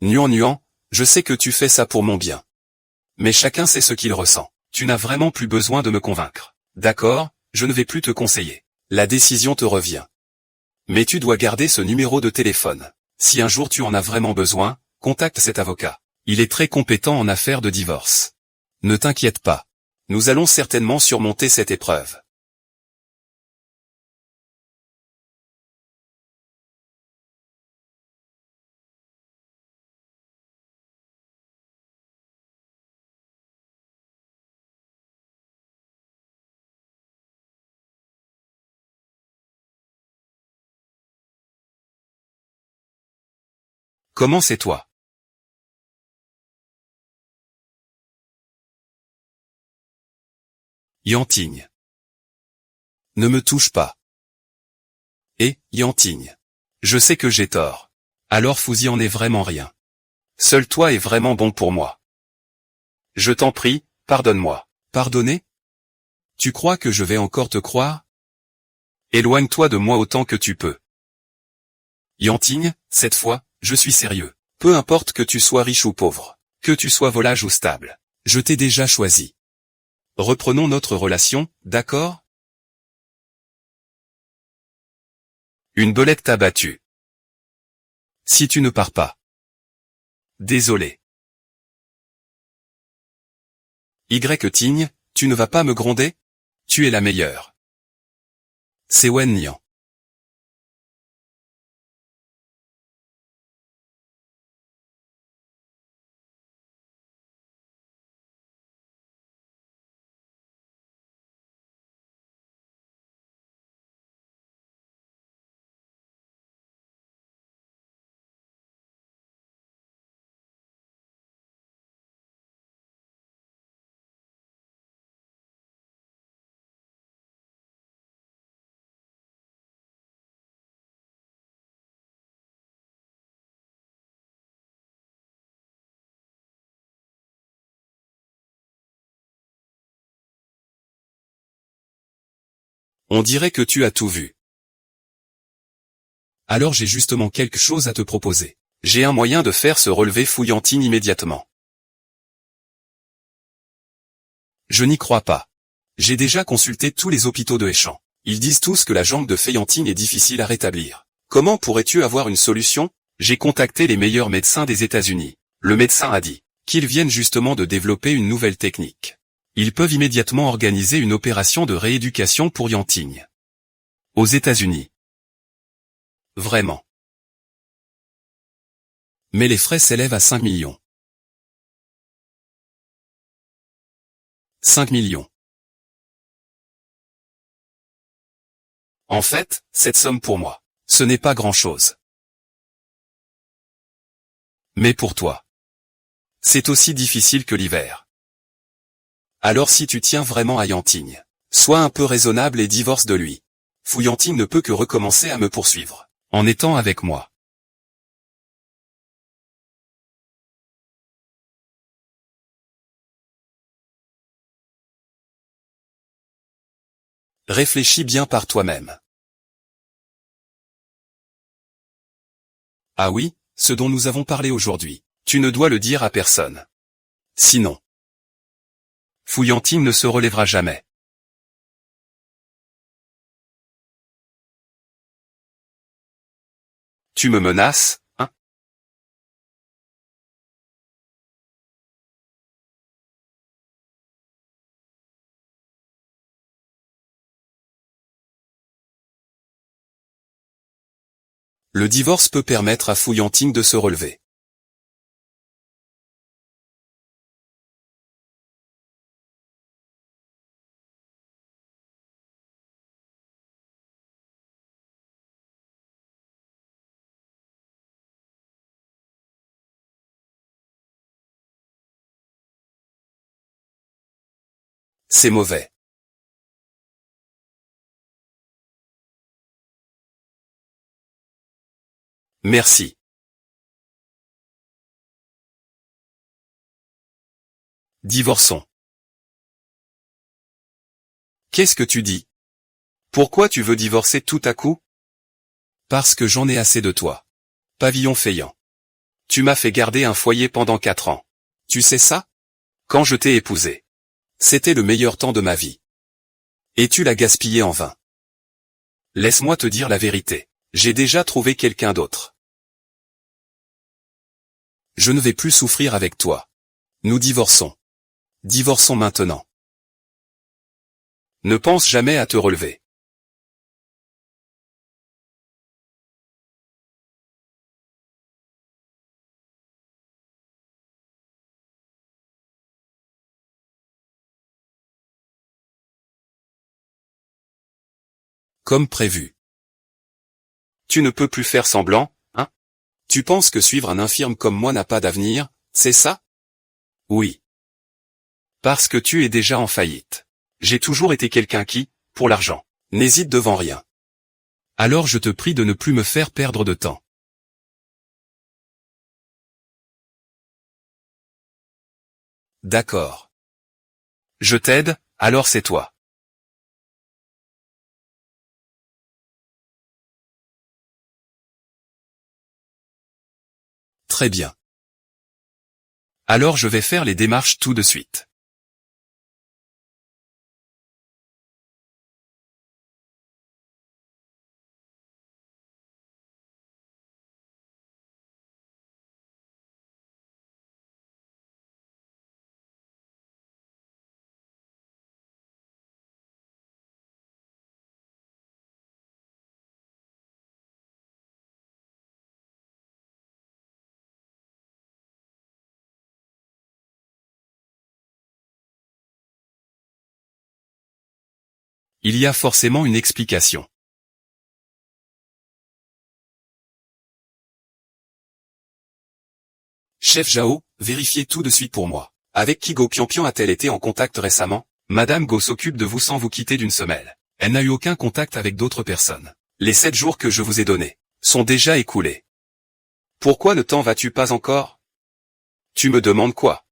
Nuan Nuan, je sais que tu fais ça pour mon bien. Mais chacun sait ce qu'il ressent. Tu n'as vraiment plus besoin de me convaincre. D'accord, je ne vais plus te conseiller. La décision te revient. Mais tu dois garder ce numéro de téléphone. Si un jour tu en as vraiment besoin, contacte cet avocat. Il est très compétent en affaires de divorce. Ne t'inquiète pas. Nous allons certainement surmonter cette épreuve. Comment c'est toi? Yantigne. Ne me touche pas. Et, Yantigne. Je sais que j'ai tort. Alors Fouzi en est vraiment rien. Seul toi est vraiment bon pour moi. Je t'en prie, pardonne-moi. Pardonner? Tu crois que je vais encore te croire? Éloigne-toi de moi autant que tu peux. Yantigne, cette fois, je suis sérieux. Peu importe que tu sois riche ou pauvre, que tu sois volage ou stable. Je t'ai déjà choisi. Reprenons notre relation, d'accord? Une belette t'a battu. Si tu ne pars pas. Désolé. Y-Tigne, tu ne vas pas me gronder? Tu es la meilleure. C'est Wen Nian. On dirait que tu as tout vu. Alors j'ai justement quelque chose à te proposer. J'ai un moyen de faire se relever Fouillantine immédiatement. Je n'y crois pas. J'ai déjà consulté tous les hôpitaux de Échamps. Ils disent tous que la jambe de Feuillantine est difficile à rétablir. Comment pourrais-tu avoir une solution? J'ai contacté les meilleurs médecins des États-Unis. Le médecin a dit qu'ils viennent justement de développer une nouvelle technique. Ils peuvent immédiatement organiser une opération de rééducation pour Yantigne. Aux États-Unis. Vraiment. Mais les frais s'élèvent à 5 millions. 5 millions. En fait, cette somme pour moi, ce n'est pas grand-chose. Mais pour toi, c'est aussi difficile que l'hiver. Alors si tu tiens vraiment à Yantigne, sois un peu raisonnable et divorce de lui. Fouillantine ne peut que recommencer à me poursuivre, en étant avec moi. Réfléchis bien par toi-même. Ah oui, ce dont nous avons parlé aujourd'hui, tu ne dois le dire à personne. Sinon, Fouillantine ne se relèvera jamais. Tu me menaces, hein? Le divorce peut permettre à Fouillantine de se relever. C'est mauvais. Merci. Divorçons. Qu'est-ce que tu dis? Pourquoi tu veux divorcer tout à coup? Parce que j'en ai assez de toi. Pavillon Feignant. Tu m'as fait garder un foyer pendant 4 ans. Tu sais ça? Quand je t'ai épousé. C'était le meilleur temps de ma vie. Et tu l'as gaspillé en vain. Laisse-moi te dire la vérité. J'ai déjà trouvé quelqu'un d'autre. Je ne vais plus souffrir avec toi. Nous divorçons. Divorçons maintenant. Ne pense jamais à te relever. Comme prévu. Tu ne peux plus faire semblant, hein? Tu penses que suivre un infirme comme moi n'a pas d'avenir, c'est ça? Oui. Parce que tu es déjà en faillite. J'ai toujours été quelqu'un qui, pour l'argent, n'hésite devant rien. Alors je te prie de ne plus me faire perdre de temps. D'accord. Je t'aide, alors c'est toi. Très bien. Alors je vais faire les démarches tout de suite. Il y a forcément une explication. Chef Jao, vérifiez tout de suite pour moi. Avec qui Go Pian a-t-elle été en contact récemment? Madame Go s'occupe de vous sans vous quitter d'une semelle. Elle n'a eu aucun contact avec d'autres personnes. Les 7 jours que je vous ai donnés sont déjà écoulés. Pourquoi ne t'en vas-tu pas encore? Tu me demandes quoi?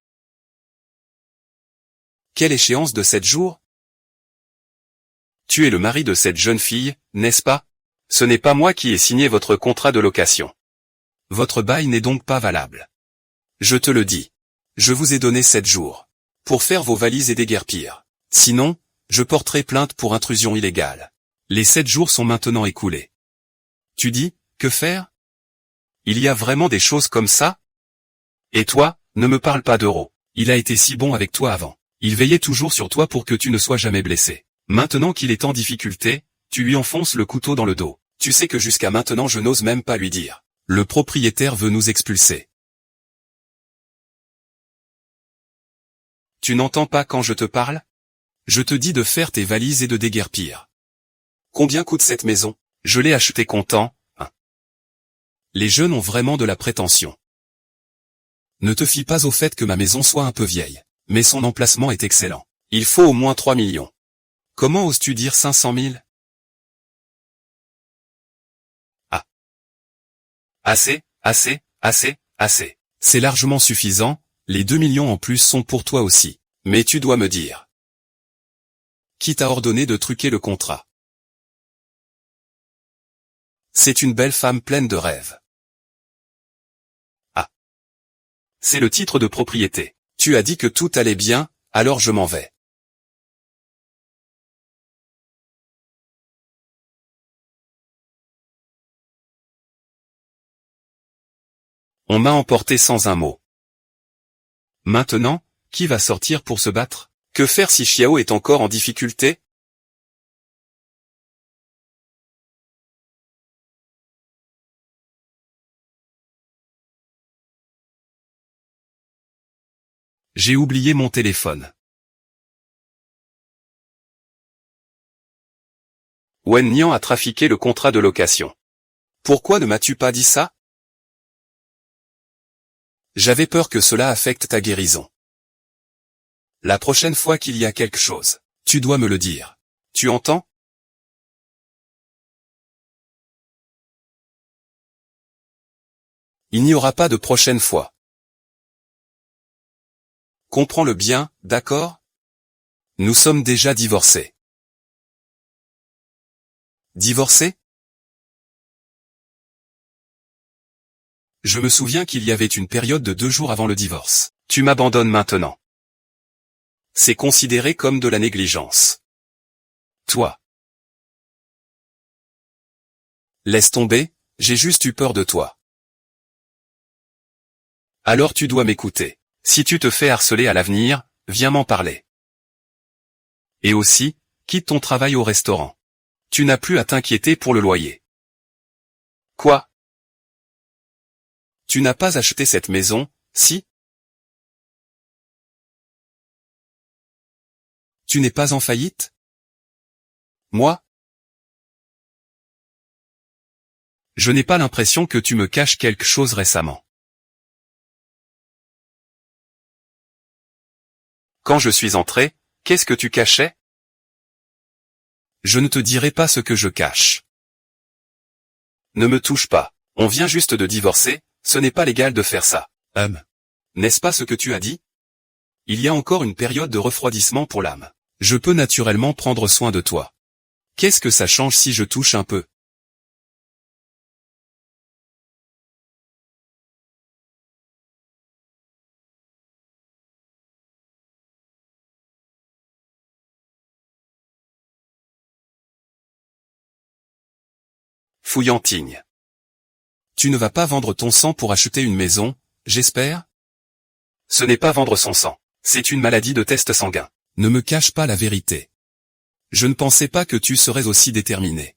Quelle échéance de 7 jours? Tu es le mari de cette jeune fille, n'est-ce pas? Ce n'est pas moi qui ai signé votre contrat de location. Votre bail n'est donc pas valable. Je te le dis. Je vous ai donné 7 jours. Pour faire vos valises et déguerpir. Sinon, je porterai plainte pour intrusion illégale. Les 7 jours sont maintenant écoulés. Tu dis, que faire? Il y a vraiment des choses comme ça? Et toi, ne me parle pas d'euros. Il a été si bon avec toi avant. Il veillait toujours sur toi pour que tu ne sois jamais blessé. Maintenant qu'il est en difficulté, tu lui enfonces le couteau dans le dos. Tu sais que jusqu'à maintenant je n'ose même pas lui dire. Le propriétaire veut nous expulser. Tu n'entends pas quand je te parle? Je te dis de faire tes valises et de déguerpir. Combien coûte cette maison? Je l'ai achetée comptant, hein. Les jeunes ont vraiment de la prétention. Ne te fie pas au fait que ma maison soit un peu vieille, mais son emplacement est excellent. Il faut au moins 3 millions. Comment oses-tu dire 500 000? Ah. Assez, assez, assez, assez. C'est largement suffisant, les 2 millions en plus sont pour toi aussi. Mais tu dois me dire. Qui t'a ordonné de truquer le contrat? C'est une belle femme pleine de rêves. Ah. C'est le titre de propriété. Tu as dit que tout allait bien, alors je m'en vais. On m'a emporté sans un mot. Maintenant, qui va sortir pour se battre? Que faire si Xiao est encore en difficulté? J'ai oublié mon téléphone. Wen Nian a trafiqué le contrat de location. Pourquoi ne m'as-tu pas dit ça? J'avais peur que cela affecte ta guérison. La prochaine fois qu'il y a quelque chose, tu dois me le dire. Tu entends? Il n'y aura pas de prochaine fois. Comprends-le bien, d'accord? Nous sommes déjà divorcés. Divorcés? Je me souviens qu'il y avait une période de 2 jours avant le divorce. Tu m'abandonnes maintenant. C'est considéré comme de la négligence. Toi. Laisse tomber, j'ai juste eu peur de toi. Alors tu dois m'écouter. Si tu te fais harceler à l'avenir, viens m'en parler. Et aussi, quitte ton travail au restaurant. Tu n'as plus à t'inquiéter pour le loyer. Quoi? Tu n'as pas acheté cette maison, si? Tu n'es pas en faillite? Moi? Je n'ai pas l'impression que tu me caches quelque chose récemment. Quand je suis entré, qu'est-ce que tu cachais? Je ne te dirai pas ce que je cache. Ne me touche pas. On vient juste de divorcer, ce n'est pas légal de faire ça. N'est-ce pas ce que tu as dit? Il y a encore une période de refroidissement pour l'âme. Je peux naturellement prendre soin de toi. Qu'est-ce que ça change si je touche un peu? Fouillantigne. Tu ne vas pas vendre ton sang pour acheter une maison, j'espère? Ce n'est pas vendre son sang. C'est une maladie de test sanguin. Ne me cache pas la vérité. Je ne pensais pas que tu serais aussi déterminé.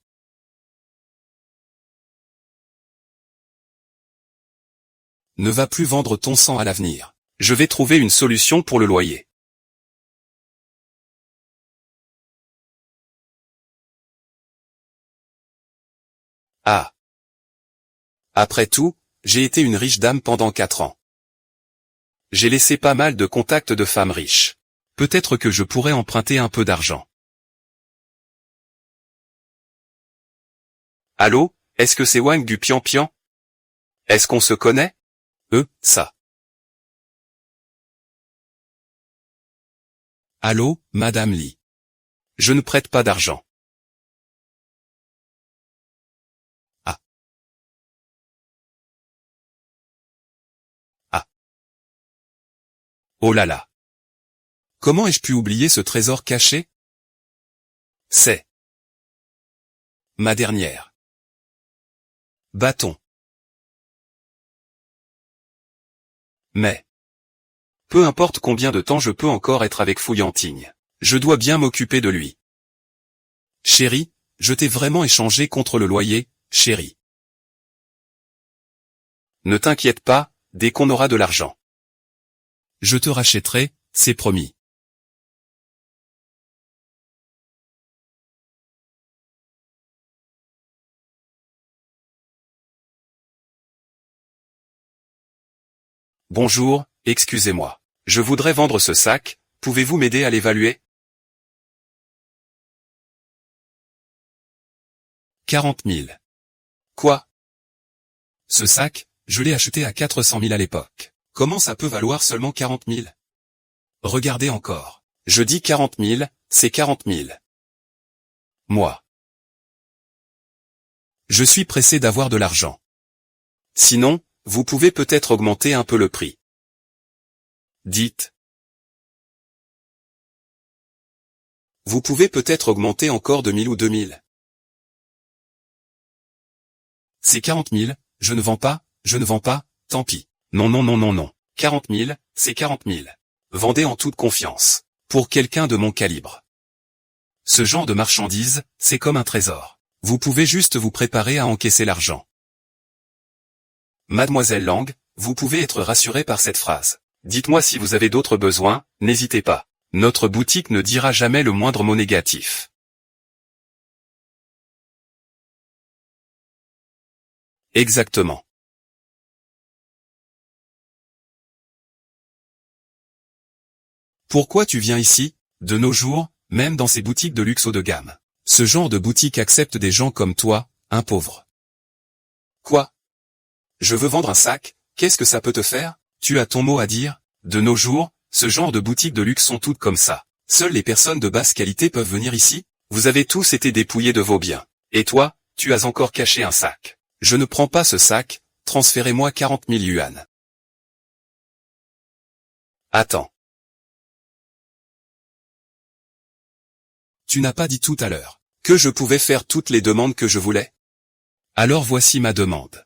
Ne va plus vendre ton sang à l'avenir. Je vais trouver une solution pour le loyer. Ah. Après tout, j'ai été une riche dame pendant 4 ans. J'ai laissé pas mal de contacts de femmes riches. Peut-être que je pourrais emprunter un peu d'argent. Allô, est-ce que c'est Wang du Pian-Pian? Est-ce qu'on se connaît? Ça. Allô, Madame Lee. Je ne prête pas d'argent. Ah. Ah. Oh là là. Comment ai-je pu oublier ce trésor caché? C'est ma dernière. Bâton. Mais, peu importe combien de temps je peux encore être avec Fouillantigne. Je dois bien m'occuper de lui. Chérie, je t'ai vraiment échangé contre le loyer, chérie. Ne t'inquiète pas, dès qu'on aura de l'argent. Je te rachèterai, c'est promis. Bonjour, excusez-moi. Je voudrais vendre ce sac, pouvez-vous m'aider à l'évaluer? 40 000. Quoi? Ce sac, je l'ai acheté à 400 000 à l'époque. Comment ça peut valoir seulement 40 000? Regardez encore. Je dis 40 000, c'est 40 000. Moi. Je suis pressé d'avoir de l'argent. Sinon, vous pouvez peut-être augmenter un peu le prix. Dites. Vous pouvez peut-être augmenter encore de 1000 ou 2000. C'est 40 000, je ne vends pas, tant pis. Non non non non non. 40 000, c'est 40 000. Vendez en toute confiance. Pour quelqu'un de mon calibre. Ce genre de marchandise, c'est comme un trésor. Vous pouvez juste vous préparer à encaisser l'argent. Mademoiselle Lang, vous pouvez être rassurée par cette phrase. Dites-moi si vous avez d'autres besoins, n'hésitez pas. Notre boutique ne dira jamais le moindre mot négatif. Exactement. Pourquoi tu viens ici, de nos jours, même dans ces boutiques de luxe haut de gamme? Ce genre de boutique accepte des gens comme toi, un pauvre. Quoi? Je veux vendre un sac, qu'est-ce que ça peut te faire? Tu as ton mot à dire? De nos jours, ce genre de boutiques de luxe sont toutes comme ça. Seules les personnes de basse qualité peuvent venir ici? Vous avez tous été dépouillés de vos biens. Et toi, tu as encore caché un sac. Je ne prends pas ce sac, transférez-moi 40 000 yuan. Attends. Tu n'as pas dit tout à l'heure que je pouvais faire toutes les demandes que je voulais? Alors voici ma demande.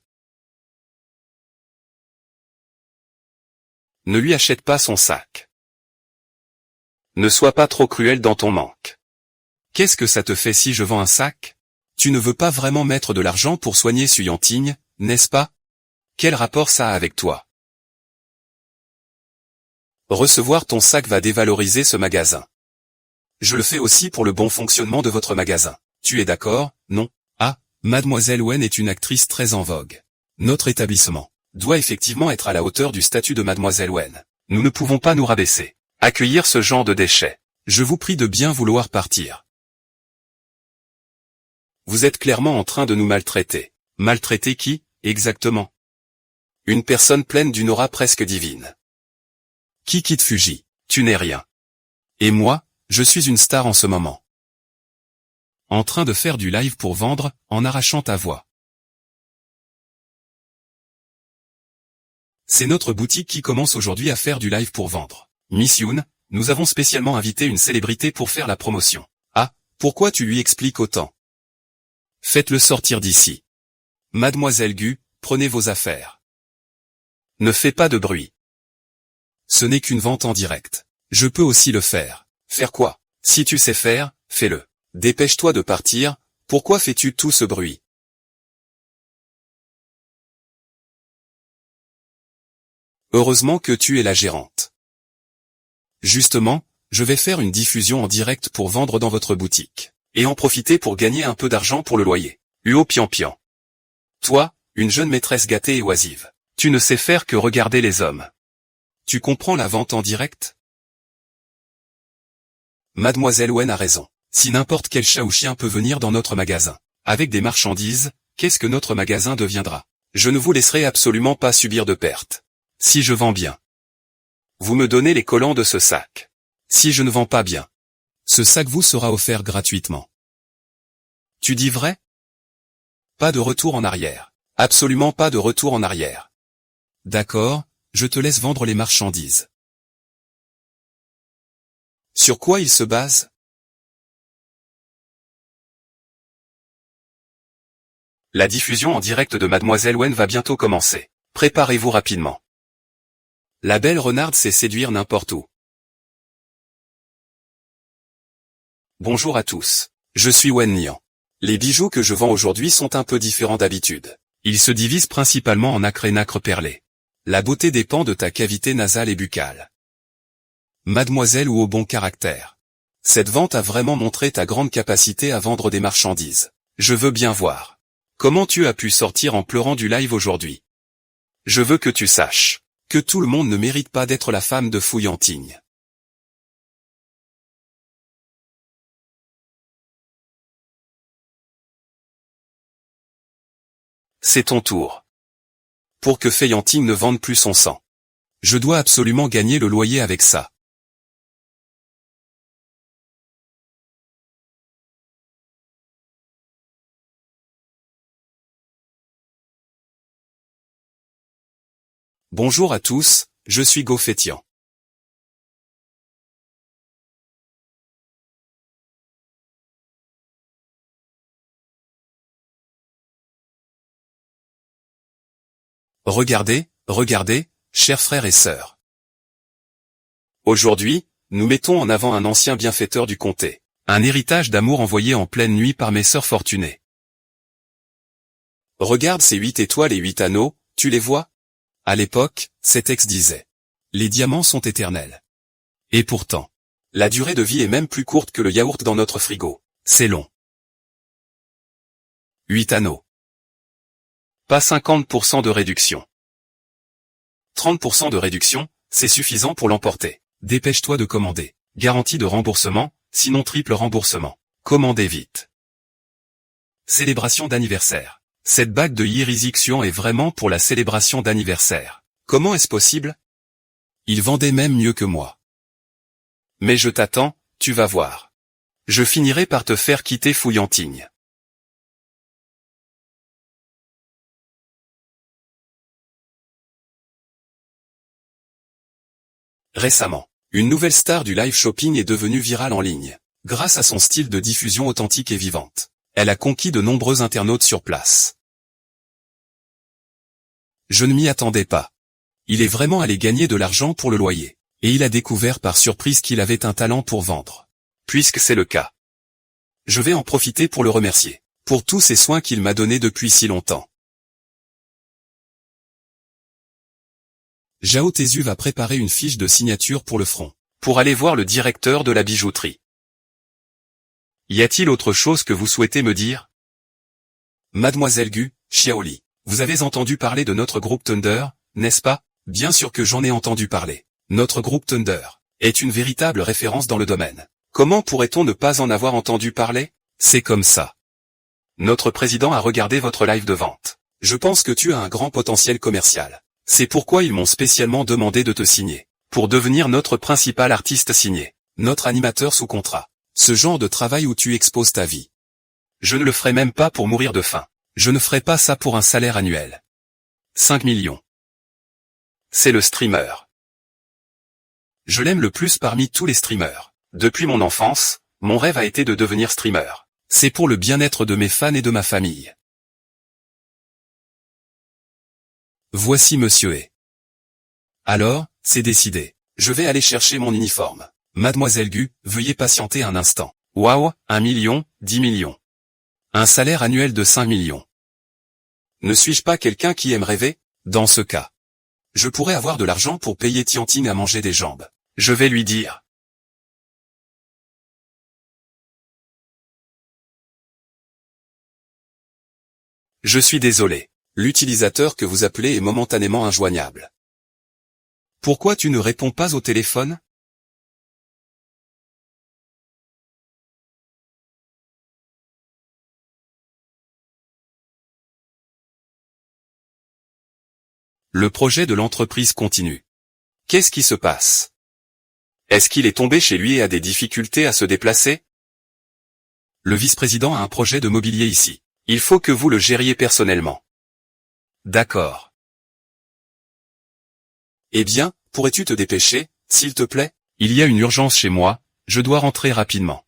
Ne lui achète pas son sac. Ne sois pas trop cruel dans ton manque. Qu'est-ce que ça te fait si je vends un sac? Tu ne veux pas vraiment mettre de l'argent pour soigner Suyanting, n'est-ce pas? Quel rapport ça a avec toi? Recevoir ton sac va dévaloriser ce magasin. Je le fais aussi pour le bon fonctionnement de votre magasin. Tu es d'accord, non? Ah, Mademoiselle Wen est une actrice très en vogue. Notre établissement doit effectivement être à la hauteur du statut de Mademoiselle Wen. Nous ne pouvons pas nous rabaisser. Accueillir ce genre de déchets. Je vous prie de bien vouloir partir. Vous êtes clairement en train de nous maltraiter. Maltraiter qui, exactement? Une personne pleine d'une aura presque divine. Qui quitte Fuji? Tu n'es rien. Et moi, je suis une star en ce moment. En train de faire du live pour vendre, en arrachant ta voix. C'est notre boutique qui commence aujourd'hui à faire du live pour vendre. Miss Yoon, nous avons spécialement invité une célébrité pour faire la promotion. Ah, pourquoi tu lui expliques autant? Faites-le sortir d'ici. Mademoiselle Gu, prenez vos affaires. Ne fais pas de bruit. Ce n'est qu'une vente en direct. Je peux aussi le faire. Faire quoi? Si tu sais faire, fais-le. Dépêche-toi de partir, pourquoi fais-tu tout ce bruit? Heureusement que tu es la gérante. Justement, je vais faire une diffusion en direct pour vendre dans votre boutique. Et en profiter pour gagner un peu d'argent pour le loyer. Huo Pian Pian. Toi, une jeune maîtresse gâtée et oisive. Tu ne sais faire que regarder les hommes. Tu comprends la vente en direct? Mademoiselle Wen a raison. Si n'importe quel chat ou chien peut venir dans notre magasin, avec des marchandises, qu'est-ce que notre magasin deviendra? Je ne vous laisserai absolument pas subir de pertes. Si je vends bien, vous me donnez les collants de ce sac. Si je ne vends pas bien, ce sac vous sera offert gratuitement. Tu dis vrai? Pas de retour en arrière. Absolument pas de retour en arrière. D'accord, je te laisse vendre les marchandises. Sur quoi il se base? La diffusion en direct de Mademoiselle Wen va bientôt commencer. Préparez-vous rapidement. La belle renarde sait séduire n'importe où. Bonjour à tous. Je suis Wen Nian. Les bijoux que je vends aujourd'hui sont un peu différents d'habitude. Ils se divisent principalement en nacre et nacre perlée. La beauté dépend de ta cavité nasale et buccale. Mademoiselle ou au bon caractère. Cette vente a vraiment montré ta grande capacité à vendre des marchandises. Je veux bien voir. Comment tu as pu sortir en pleurant du live aujourd'hui? Je veux que tu saches que tout le monde ne mérite pas d'être la femme de Fu Yanting. C'est ton tour. Pour que Fei Yanting ne vende plus son sang. Je dois absolument gagner le loyer avec ça. Bonjour à tous, je suis Go Fétian. Regardez, regardez, chers frères et sœurs. Aujourd'hui, nous mettons en avant un ancien bienfaiteur du comté. Un héritage d'amour envoyé en pleine nuit par mes sœurs fortunées. Regarde ces 8 étoiles et 8 anneaux, tu les vois? À l'époque, cet texte disait: les diamants sont éternels. Et pourtant, la durée de vie est même plus courte que le yaourt dans notre frigo. C'est long. 8 anneaux. Pas 50% de réduction. 30% de réduction, c'est suffisant pour l'emporter. Dépêche-toi de commander. Garantie de remboursement, sinon triple remboursement. Commandez vite. Célébration d'anniversaire. Cette bague de Yeezy Xian est vraiment pour la célébration d'anniversaire. Comment est-ce possible? Il vendait même mieux que moi. Mais je t'attends, tu vas voir. Je finirai par te faire quitter Fouillantigne. Récemment, une nouvelle star du live shopping est devenue virale en ligne. Grâce à son style de diffusion authentique et vivante, elle a conquis de nombreux internautes sur place. Je ne m'y attendais pas. Il est vraiment allé gagner de l'argent pour le loyer. Et il a découvert par surprise qu'il avait un talent pour vendre. Puisque c'est le cas. Je vais en profiter pour le remercier. Pour tous ces soins qu'il m'a donnés depuis si longtemps. Zhao Tezu va préparer une fiche de signature pour le front. Pour aller voir le directeur de la bijouterie. Y a-t-il autre chose que vous souhaitez me dire? Mademoiselle Gu, Xiaoli, vous avez entendu parler de notre groupe Thunder, n'est-ce pas? Bien sûr que j'en ai entendu parler. Notre groupe Thunder est une véritable référence dans le domaine. Comment pourrait-on ne pas en avoir entendu parler? C'est comme ça. Notre président a regardé votre live de vente. Je pense que tu as un grand potentiel commercial. C'est pourquoi ils m'ont spécialement demandé de te signer. Pour devenir notre principal artiste signé. Notre animateur sous contrat. Ce genre de travail où tu exposes ta vie. Je ne le ferai même pas pour mourir de faim. Je ne ferai pas ça pour un salaire annuel. 5 millions. C'est le streamer. Je l'aime le plus parmi tous les streamers. Depuis mon enfance, mon rêve a été de devenir streamer. C'est pour le bien-être de mes fans et de ma famille. Voici Monsieur E. Alors, c'est décidé. Je vais aller chercher mon uniforme. Mademoiselle Gu, veuillez patienter un instant. Waouh, 1 million, 10 millions. Un salaire annuel de 5 millions. Ne suis-je pas quelqu'un qui aime rêver? Dans ce cas, je pourrais avoir de l'argent pour payer Tianting à manger des jambes. Je vais lui dire. Je suis désolé. L'utilisateur que vous appelez est momentanément injoignable. Pourquoi tu ne réponds pas au téléphone? Le projet de l'entreprise continue. Qu'est-ce qui se passe? Est-ce qu'il est tombé chez lui et a des difficultés à se déplacer? Le vice-président a un projet de mobilier ici. Il faut que vous le gériez personnellement. D'accord. Eh bien, pourrais-tu te dépêcher, s'il te plaît? Il y a une urgence chez moi, je dois rentrer rapidement.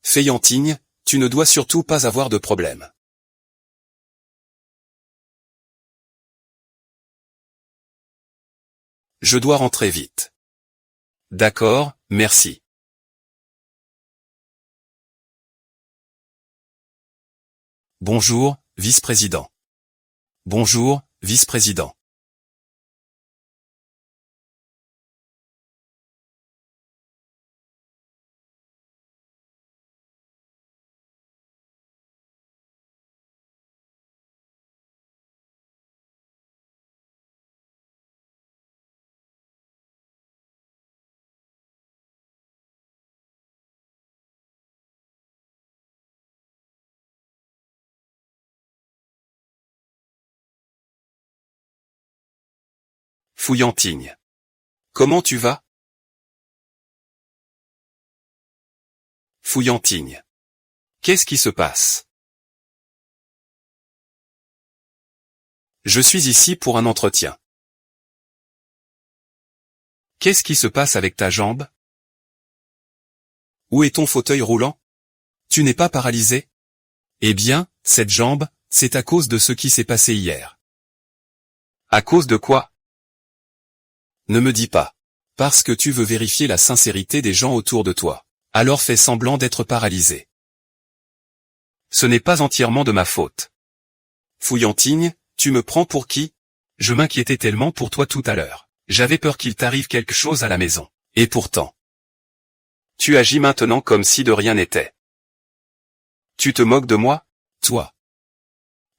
Feiantigne, tu ne dois surtout pas avoir de problème. Je dois rentrer vite. D'accord, merci. Bonjour, vice-président. Bonjour, vice-président. Fouillantigne. Comment tu vas? Fouillantigne. Qu'est-ce qui se passe? Je suis ici pour un entretien. Qu'est-ce qui se passe avec ta jambe? Où est ton fauteuil roulant? Tu n'es pas paralysé? Eh bien, cette jambe, c'est à cause de ce qui s'est passé hier. À cause de quoi? Ne me dis pas. Parce que tu veux vérifier la sincérité des gens autour de toi. Alors fais semblant d'être paralysé. Ce n'est pas entièrement de ma faute. Fouillantigne, tu me prends pour qui? Je m'inquiétais tellement pour toi tout à l'heure. J'avais peur qu'il t'arrive quelque chose à la maison. Et pourtant. Tu agis maintenant comme si de rien n'était. Tu te moques de moi, toi?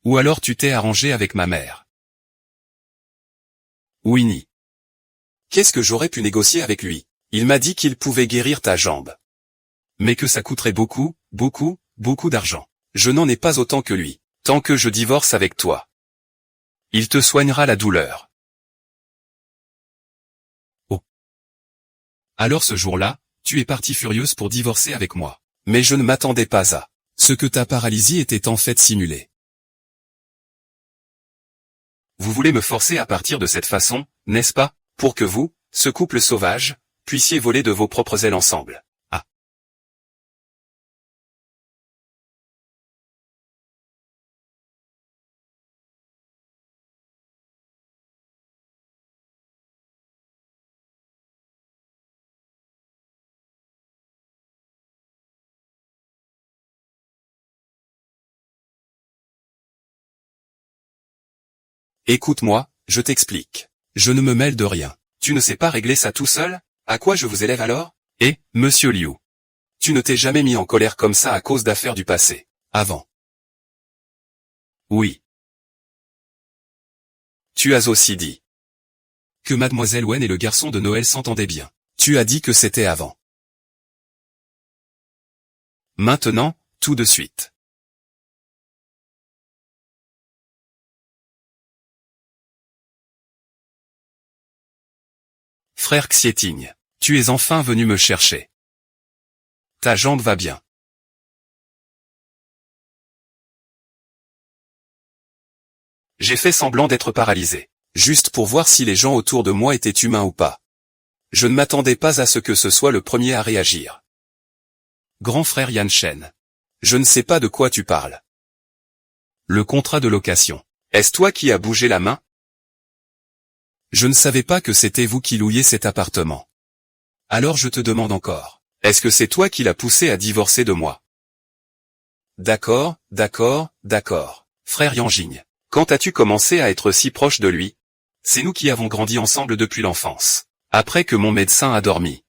Ou alors tu t'es arrangé avec ma mère? Winnie. Qu'est-ce que j'aurais pu négocier avec lui? Il m'a dit qu'il pouvait guérir ta jambe. Mais que ça coûterait beaucoup, beaucoup, beaucoup d'argent. Je n'en ai pas autant que lui. Tant que je divorce avec toi, il te soignera la douleur. Oh. Alors ce jour-là, tu es partie furieuse pour divorcer avec moi. Mais je ne m'attendais pas à ce que ta paralysie était en fait simulée. Vous voulez me forcer à partir de cette façon, n'est-ce pas, pour que vous, ce couple sauvage, puissiez voler de vos propres ailes ensemble. Ah. Écoute-moi, je t'explique. Je ne me mêle de rien. Tu ne sais pas régler ça tout seul? À quoi je vous élève alors? Et, monsieur Liu, tu ne t'es jamais mis en colère comme ça à cause d'affaires du passé. Avant. Oui. Tu as aussi dit que mademoiselle Wen et le garçon de Noël s'entendaient bien. Tu as dit que c'était avant. Maintenant, tout de suite. Frère Xietigne, tu es enfin venu me chercher. Ta jambe va bien. J'ai fait semblant d'être paralysé, juste pour voir si les gens autour de moi étaient humains ou pas. Je ne m'attendais pas à ce que ce soit le premier à réagir. Grand frère Yan Shen. Je ne sais pas de quoi tu parles. Le contrat de location. Est-ce toi qui as bougé la main? Je ne savais pas que c'était vous qui louiez cet appartement. Alors je te demande encore. Est-ce que c'est toi qui l'as poussé à divorcer de moi? D'accord, d'accord, d'accord. Frère Yanjing. Quand as-tu commencé à être si proche de lui? C'est nous qui avons grandi ensemble depuis l'enfance. Après que mon médecin a dormi.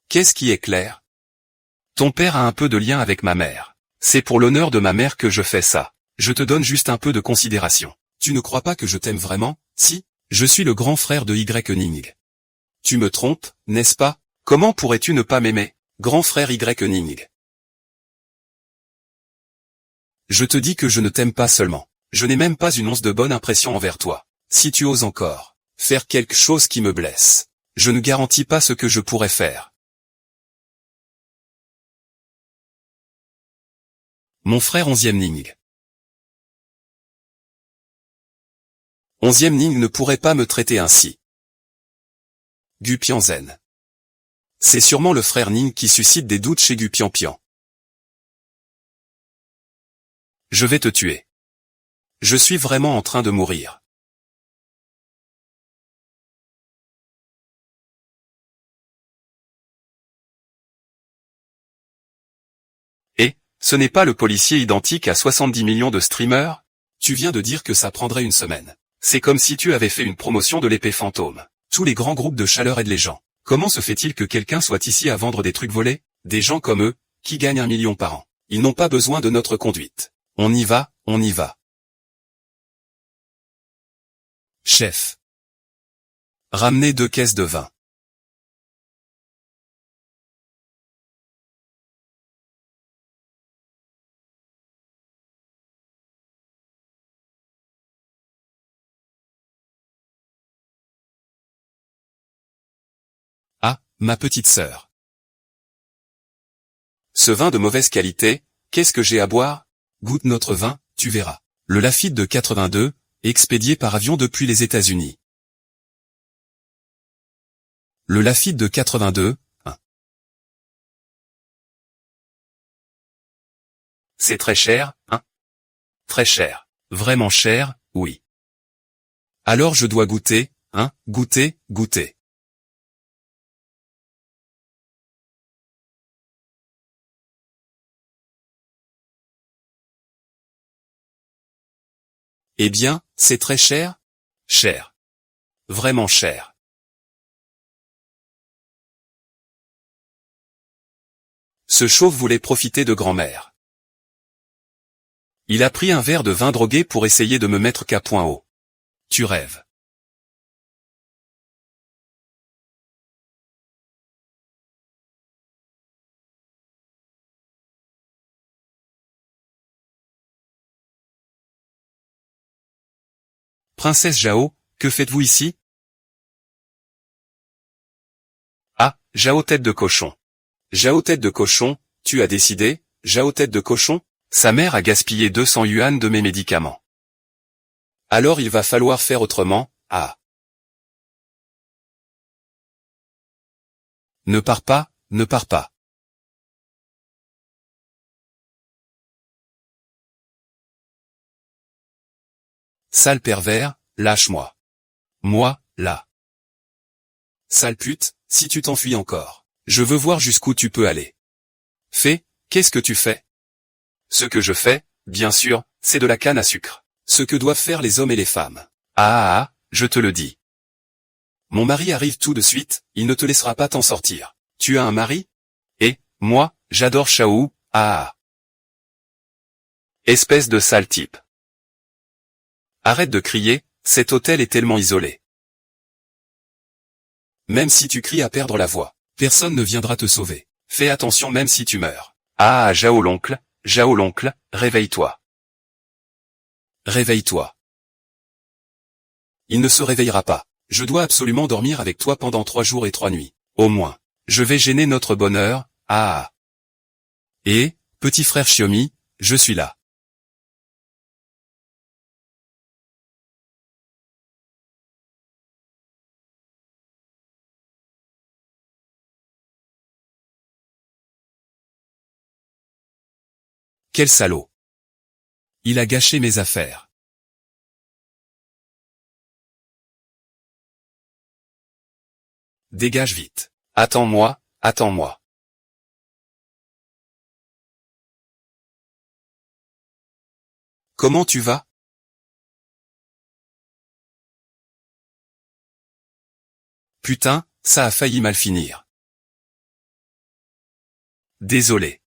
Qu'est-ce qui est clair? Ton père a un peu de lien avec ma mère. C'est pour l'honneur de ma mère que je fais ça. Je te donne juste un peu de considération. Tu ne crois pas que je t'aime vraiment? Si, je suis le grand frère de Y Ning. Tu me trompes, n'est-ce pas? Comment pourrais-tu ne pas m'aimer, grand frère Y Ning? Je te dis que je ne t'aime pas seulement. Je n'ai même pas une once de bonne impression envers toi. Si tu oses encore faire quelque chose qui me blesse, je ne garantis pas ce que je pourrais faire. Mon frère 11e Ning. 11e Ning ne pourrait pas me traiter ainsi. Gu Pianzen. C'est sûrement le frère Ning qui suscite des doutes chez Gu Pian. Je vais te tuer. Je suis vraiment en train de mourir. Et, ce n'est pas le policier identique à 70 millions de streamers? Tu viens de dire que ça prendrait une semaine. C'est comme si tu avais fait une promotion de l'épée fantôme. Tous les grands groupes de chaleur aident les gens. Comment se fait-il que quelqu'un soit ici à vendre des trucs volés? Des gens comme eux, qui gagnent 1 million par an. Ils n'ont pas besoin de notre conduite. On y va, on y va. Chef. Ramenez 2 caisses de vin. Ah, ma petite sœur. Ce vin de mauvaise qualité, qu'est-ce que j'ai à boire? Goûte notre vin, tu verras. Le Lafite de 82, expédié par avion depuis les États-Unis. Le Lafite de 82, hein. C'est très cher, hein? Très cher. Vraiment cher, oui. Alors je dois goûter, hein, goûter, goûter. Eh bien, c'est très cher? Cher. Vraiment cher. Ce chauve voulait profiter de grand-mère. Il a pris un verre de vin drogué pour essayer de me mettre qu'à point haut. Tu rêves. Princesse Jao, que faites-vous ici? Ah, Jao tête de cochon. Jao tête de cochon, tu as décidé, Jao tête de cochon? Sa mère a gaspillé 200 yuan de mes médicaments. Alors il va falloir faire autrement, ah. Ne pars pas, ne pars pas. Sale pervers, lâche-moi. Moi, là. Sale pute, si tu t'enfuis encore. Je veux voir jusqu'où tu peux aller. Fais, qu'est-ce que tu fais? Ce que je fais, bien sûr, c'est de la canne à sucre. Ce que doivent faire les hommes et les femmes. Ah, je te le dis. Mon mari arrive tout de suite, il ne te laissera pas t'en sortir. Tu as un mari? Et, moi, j'adore Shao, ah. Espèce de sale type. Arrête de crier, cet hôtel est tellement isolé. Même si tu cries à perdre la voix, personne ne viendra te sauver. Fais attention même si tu meurs. Ah, Jao l'oncle, réveille-toi. Réveille-toi. Il ne se réveillera pas. Je dois absolument dormir avec toi pendant 3 jours et 3 nuits. Au moins. Je vais gêner notre bonheur, ah. Et, petit frère Xiaomi, je suis là. Quel salaud. Il a gâché mes affaires. Dégage vite. Attends-moi, attends-moi. Comment tu vas? Putain, ça a failli mal finir. Désolé.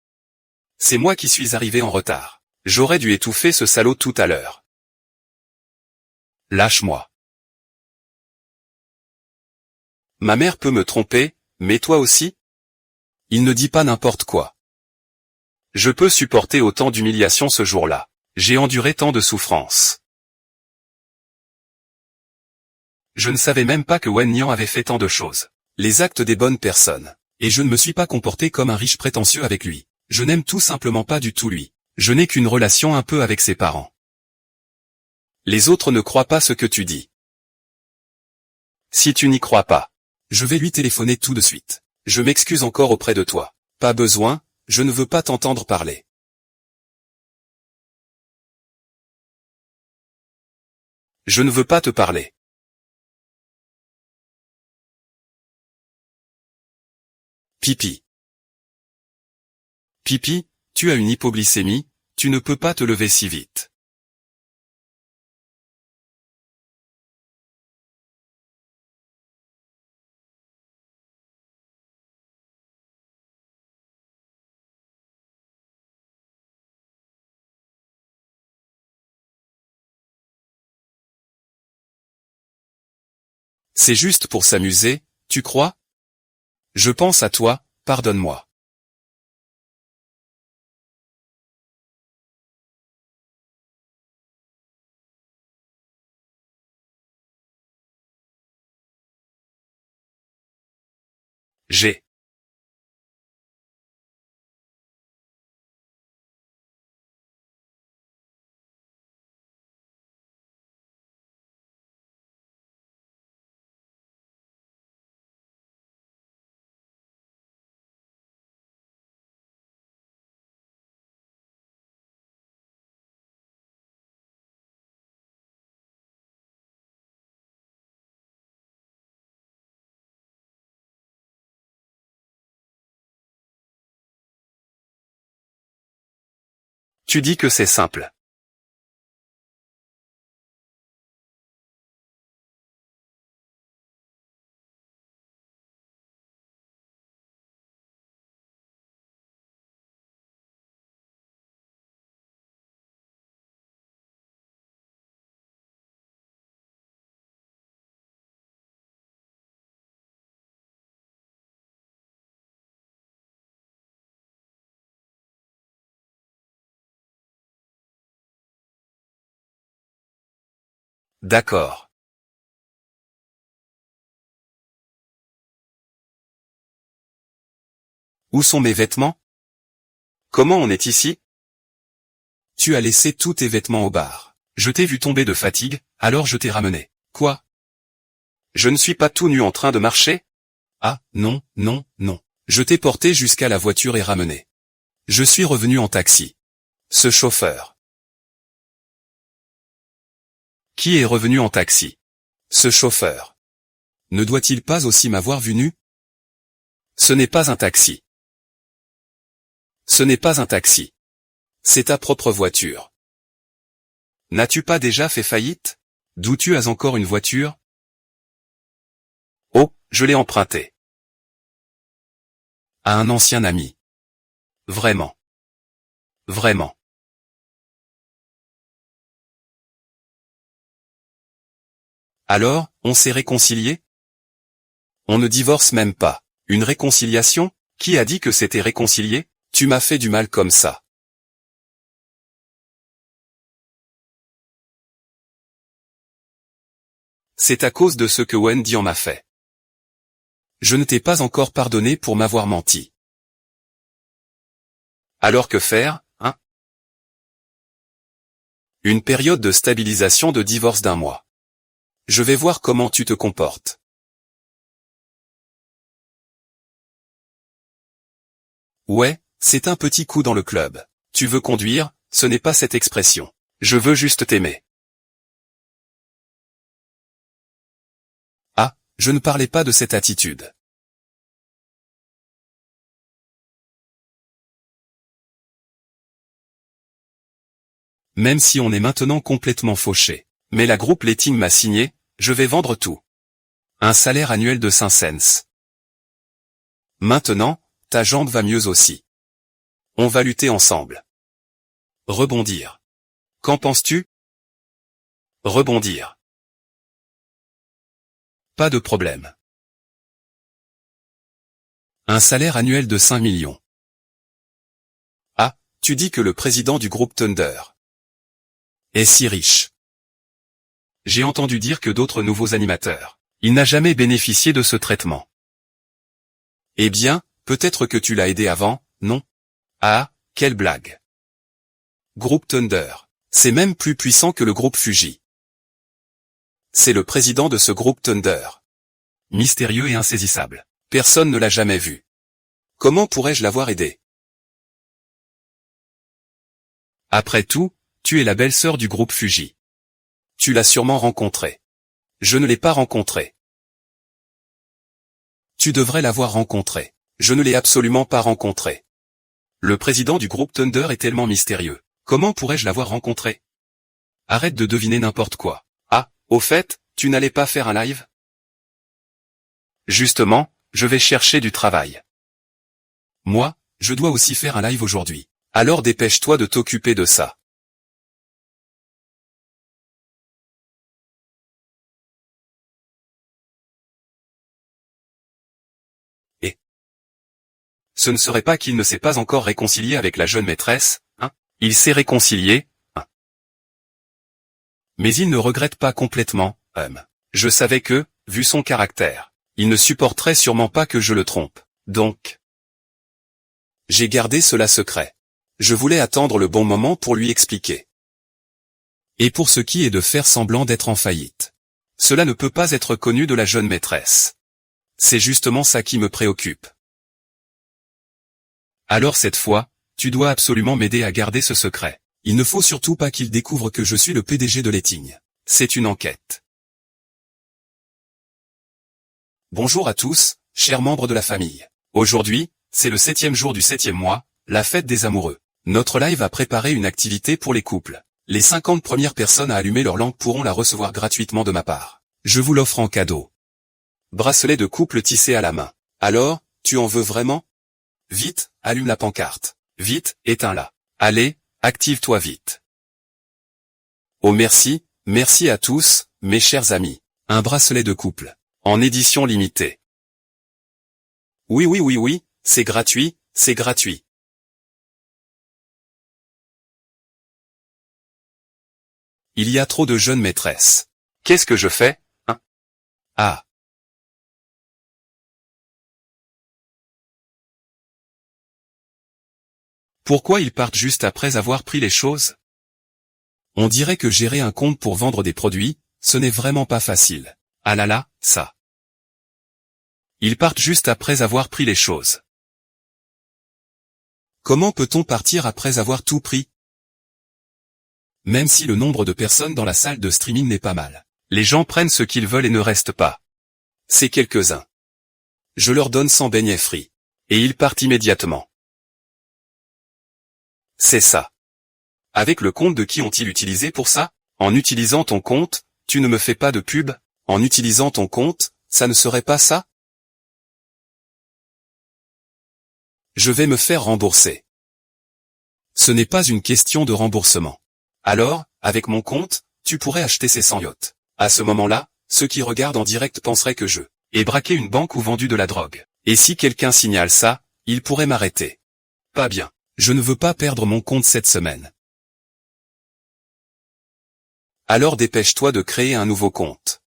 C'est moi qui suis arrivé en retard. J'aurais dû étouffer ce salaud tout à l'heure. Lâche-moi. Ma mère peut me tromper, mais toi aussi? Il ne dit pas n'importe quoi. Je peux supporter autant d'humiliation ce jour-là. J'ai enduré tant de souffrances. Je ne savais même pas que Wen Nian avait fait tant de choses. Les actes des bonnes personnes. Et je ne me suis pas comporté comme un riche prétentieux avec lui. Je n'aime tout simplement pas du tout lui. Je n'ai qu'une relation un peu avec ses parents. Les autres ne croient pas ce que tu dis. Si tu n'y crois pas, je vais lui téléphoner tout de suite. Je m'excuse encore auprès de toi. Pas besoin, je ne veux pas t'entendre parler. Je ne veux pas te parler. Pipi. Pipi, tu as une hypoglycémie, tu ne peux pas te lever si vite. C'est juste pour s'amuser, tu crois? Je pense à toi, pardonne-moi. J'ai. Tu dis que c'est simple. D'accord. Où sont mes vêtements? Comment on est ici? Tu as laissé tous tes vêtements au bar. Je t'ai vu tomber de fatigue, alors je t'ai ramené. Quoi? Je ne suis pas tout nu en train de marcher? Ah, non, non, non. Je t'ai porté jusqu'à la voiture et ramené. Je suis revenu en taxi. Ce chauffeur. Qui est revenu en taxi? Ce chauffeur. Ne doit-il pas aussi m'avoir vu nu? Ce n'est pas un taxi. Ce n'est pas un taxi. C'est ta propre voiture. N'as-tu pas déjà fait faillite? D'où tu as encore une voiture? Oh, je l'ai empruntée. À un ancien ami. Vraiment. Vraiment. Alors, on s'est réconcilié? On ne divorce même pas. Une réconciliation? Qui a dit que c'était réconcilié? Tu m'as fait du mal comme ça. C'est à cause de ce que Wendy en m'a fait. Je ne t'ai pas encore pardonné pour m'avoir menti. Alors que faire, hein? Une période de stabilisation de divorce d'1 mois. Je vais voir comment tu te comportes. Ouais, c'est un petit coup dans le club. Tu veux conduire, ce n'est pas cette expression. Je veux juste t'aimer. Ah, je ne parlais pas de cette attitude. Même si on est maintenant complètement fauché. Mais la groupe Letting m'a signé, je vais vendre tout. Un salaire annuel de 5 cents. Maintenant, ta jambe va mieux aussi. On va lutter ensemble. Rebondir. Qu'en penses-tu? Rebondir. Pas de problème. Un salaire annuel de 5 millions. Ah, tu dis que le président du groupe Thunder est si riche. J'ai entendu dire que d'autres nouveaux animateurs. Il n'a jamais bénéficié de ce traitement. Eh bien, peut-être que tu l'as aidé avant, non? Ah, quelle blague. Groupe Thunder. C'est même plus puissant que le groupe Fuji. C'est le président de ce groupe Thunder. Mystérieux et insaisissable. Personne ne l'a jamais vu. Comment pourrais-je l'avoir aidé? Après tout, tu es la belle-sœur du groupe Fuji. Tu l'as sûrement rencontré. Je ne l'ai pas rencontré. Tu devrais l'avoir rencontré. Je ne l'ai absolument pas rencontré. Le président du groupe Thunder est tellement mystérieux. Comment pourrais-je l'avoir rencontré? Arrête de deviner n'importe quoi. Ah, au fait, tu n'allais pas faire un live? Justement, je vais chercher du travail. Moi, je dois aussi faire un live aujourd'hui. Alors dépêche-toi de t'occuper de ça. Et ce ne serait pas qu'il ne s'est pas encore réconcilié avec la jeune maîtresse, hein? Il s'est réconcilié, hein? Mais il ne regrette pas complètement, Je savais que, vu son caractère, il ne supporterait sûrement pas que je le trompe. Donc, j'ai gardé cela secret. Je voulais attendre le bon moment pour lui expliquer. Et pour ce qui est de faire semblant d'être en faillite. Cela ne peut pas être connu de la jeune maîtresse. C'est justement ça qui me préoccupe. Alors cette fois, tu dois absolument m'aider à garder ce secret. Il ne faut surtout pas qu'il découvre que je suis le PDG de Letting. C'est une enquête. Bonjour à tous, chers membres de la famille. Aujourd'hui, c'est le 7e jour du 7e mois, la fête des amoureux. Notre live a préparé une activité pour les couples. Les 50 premières personnes à allumer leur lampe pourront la recevoir gratuitement de ma part. Je vous l'offre en cadeau. Bracelet de couple tissé à la main. Alors, tu en veux vraiment? Vite, allume la pancarte. Vite, éteins-la. Allez, active-toi vite. Oh merci, merci à tous, mes chers amis. Un bracelet de couple. En édition limitée. Oui oui oui oui, c'est gratuit, c'est gratuit. Il y a trop de jeunes maîtresses. Qu'est-ce que je fais, hein? Ah. Pourquoi ils partent juste après avoir pris les choses? On dirait que gérer un compte pour vendre des produits, ce n'est vraiment pas facile. Ah là là, ça. Ils partent juste après avoir pris les choses. Comment peut-on partir après avoir tout pris? Même si le nombre de personnes dans la salle de streaming n'est pas mal. Les gens prennent ce qu'ils veulent et ne restent pas. C'est quelques-uns. Je leur donne 100 beignets frits. Et ils partent immédiatement. C'est ça. Avec le compte de qui ont-ils utilisé pour ça? En utilisant ton compte, tu ne me fais pas de pub. En utilisant ton compte, ça ne serait pas ça? Je vais me faire rembourser. Ce n'est pas une question de remboursement. Alors, avec mon compte, tu pourrais acheter ces 100 yachts. À ce moment-là, ceux qui regardent en direct penseraient que je ai braqué une banque ou vendu de la drogue. Et si quelqu'un signale ça, il pourrait m'arrêter. Pas bien. Je ne veux pas perdre mon compte cette semaine. Alors dépêche-toi de créer un nouveau compte.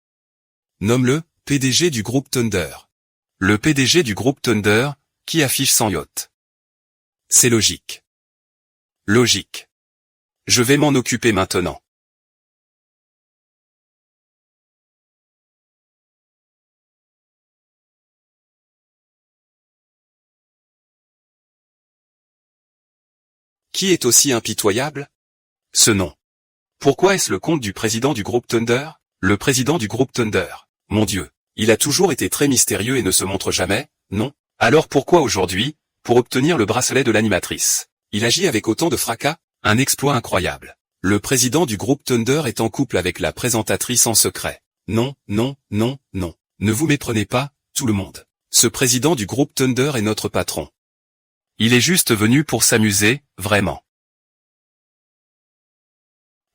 Nomme-le PDG du groupe Thunder. Le PDG du groupe Thunder, qui affiche 100 yachts. C'est logique. Logique. Je vais m'en occuper maintenant. Qui est aussi impitoyable? Ce nom. Pourquoi est-ce le compte du président du groupe Thunder? Le président du groupe Thunder. Mon Dieu. Il a toujours été très mystérieux et ne se montre jamais, non? Alors pourquoi aujourd'hui, pour obtenir le bracelet de l'animatrice, il agit avec autant de fracas? Un exploit incroyable. Le président du groupe Thunder est en couple avec la présentatrice en secret. Non, non, non, non. Ne vous méprenez pas, tout le monde. Ce président du groupe Thunder est notre patron. Il est juste venu pour s'amuser, vraiment.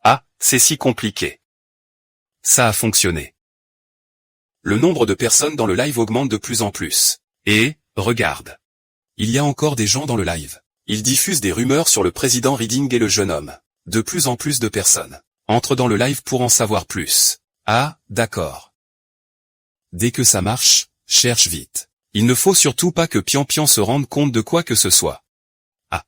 Ah, c'est si compliqué. Ça a fonctionné. Le nombre de personnes dans le live augmente de plus en plus. Et, regarde. Il y a encore des gens dans le live. Ils diffusent des rumeurs sur le président Reading et le jeune homme. De plus en plus de personnes entrent dans le live pour en savoir plus. Ah, d'accord. Dès que ça marche, cherche vite. Il ne faut surtout pas que Pian Pian se rende compte de quoi que ce soit. Ah.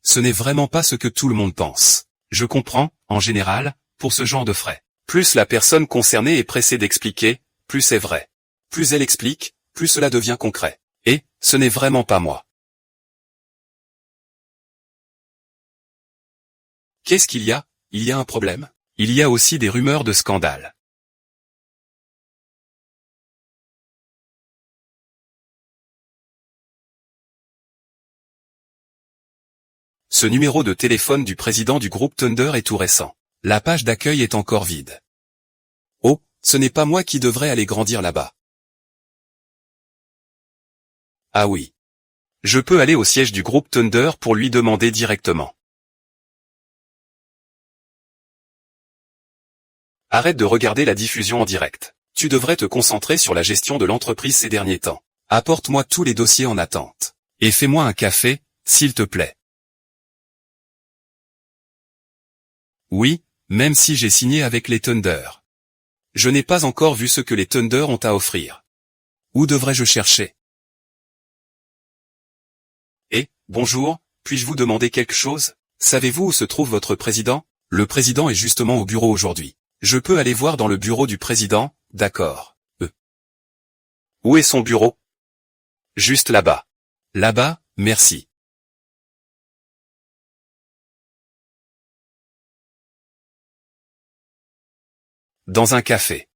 Ce n'est vraiment pas ce que tout le monde pense. Je comprends, en général, pour ce genre de frais. Plus la personne concernée est pressée d'expliquer, plus c'est vrai. Plus elle explique, plus cela devient concret. Et, ce n'est vraiment pas moi. Qu'est-ce qu'il y a? Il y a un problème? Il y a aussi des rumeurs de scandale. Ce numéro de téléphone du président du groupe Thunder est tout récent. La page d'accueil est encore vide. Oh, ce n'est pas moi qui devrais aller grandir là-bas. Ah oui. Je peux aller au siège du groupe Thunder pour lui demander directement. Arrête de regarder la diffusion en direct. Tu devrais te concentrer sur la gestion de l'entreprise ces derniers temps. Apporte-moi tous les dossiers en attente. Et fais-moi un café, s'il te plaît. Oui, même si j'ai signé avec les Thunder. Je n'ai pas encore vu ce que les Thunder ont à offrir. Où devrais-je chercher? Bonjour, puis-je vous demander quelque chose? Savez-vous où se trouve votre président? Le président est justement au bureau aujourd'hui. Je peux aller voir dans le bureau du président, d'accord. Où est son bureau? Juste là-bas. Là-bas, merci. Dans un café.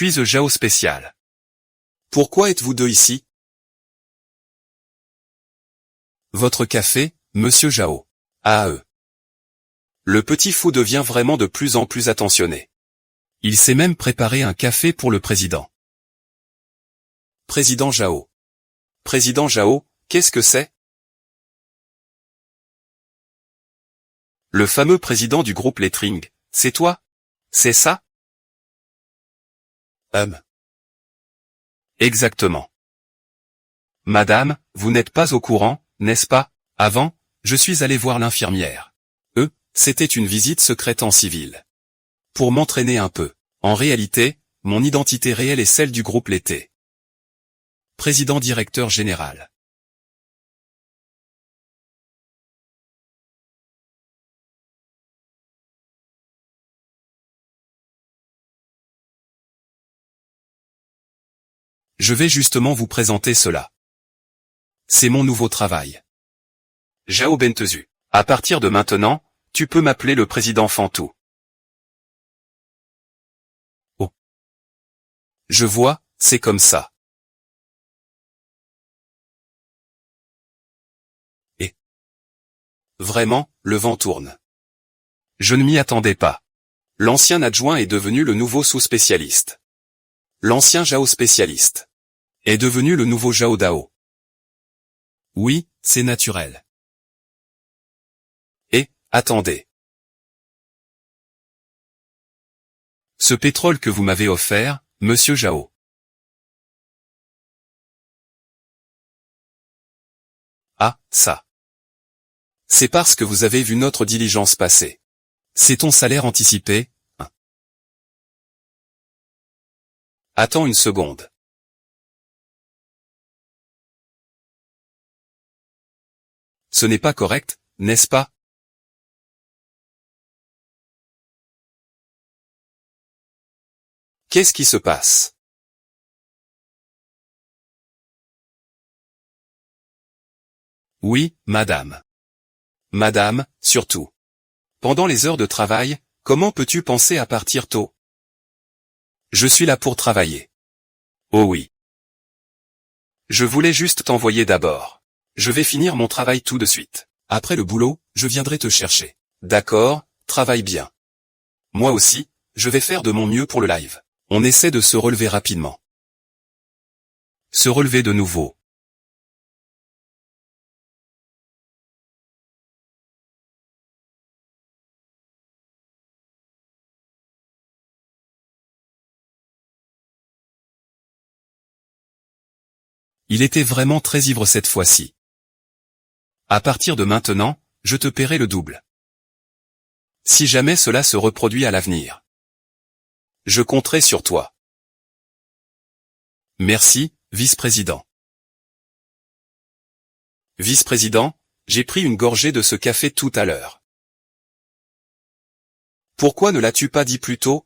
Je suis Jao spécial. Pourquoi êtes-vous deux ici? Votre café, monsieur Jao. Le petit fou devient vraiment de plus en plus attentionné. Il s'est même préparé un café pour le président. Président Jao. Président Jao, Qu'est-ce que c'est? Le fameux président du groupe Lettering, c'est toi? C'est ça? Exactement. Madame, vous n'êtes pas au courant, n'est-ce pas? Avant, je suis allé voir l'infirmière. C'était une visite secrète en civil. Pour m'entraîner un peu. En réalité, mon identité réelle est celle du groupe Letté. Président-directeur général. Je vais justement vous présenter cela. C'est mon nouveau travail. Jao Bentezu. À partir de maintenant, tu peux m'appeler le président Fantou. Oh. Je vois, c'est comme ça. Et vraiment, le vent tourne. Je ne m'y attendais pas. L'ancien adjoint est devenu le nouveau sous-spécialiste. L'ancien Jao spécialiste est devenu le nouveau Jao Dao. Oui, c'est naturel. Et, attendez. Ce pétrole que vous m'avez offert, monsieur Jao. Ah, ça. C'est parce que vous avez vu notre diligence passer. C'est ton salaire anticipé, hein? Attends une seconde. Ce n'est pas correct, n'est-ce pas? Qu'est-ce qui se passe? Oui, madame. Madame, surtout. Pendant les heures de travail, comment peux-tu penser à partir tôt? Je suis là pour travailler. Oh oui. Je voulais juste t'envoyer d'abord. Je vais finir mon travail tout de suite. Après le boulot, je viendrai te chercher. D'accord, travaille bien. Moi aussi, je vais faire de mon mieux pour le live. On essaie de se relever rapidement. Se relever de nouveau. Il était vraiment très ivre cette fois-ci. À partir de maintenant, je te paierai le double. Si jamais cela se reproduit à l'avenir. Je compterai sur toi. Merci, vice-président. Vice-président, j'ai pris une gorgée de ce café tout à l'heure. Pourquoi ne l'as-tu pas dit plus tôt?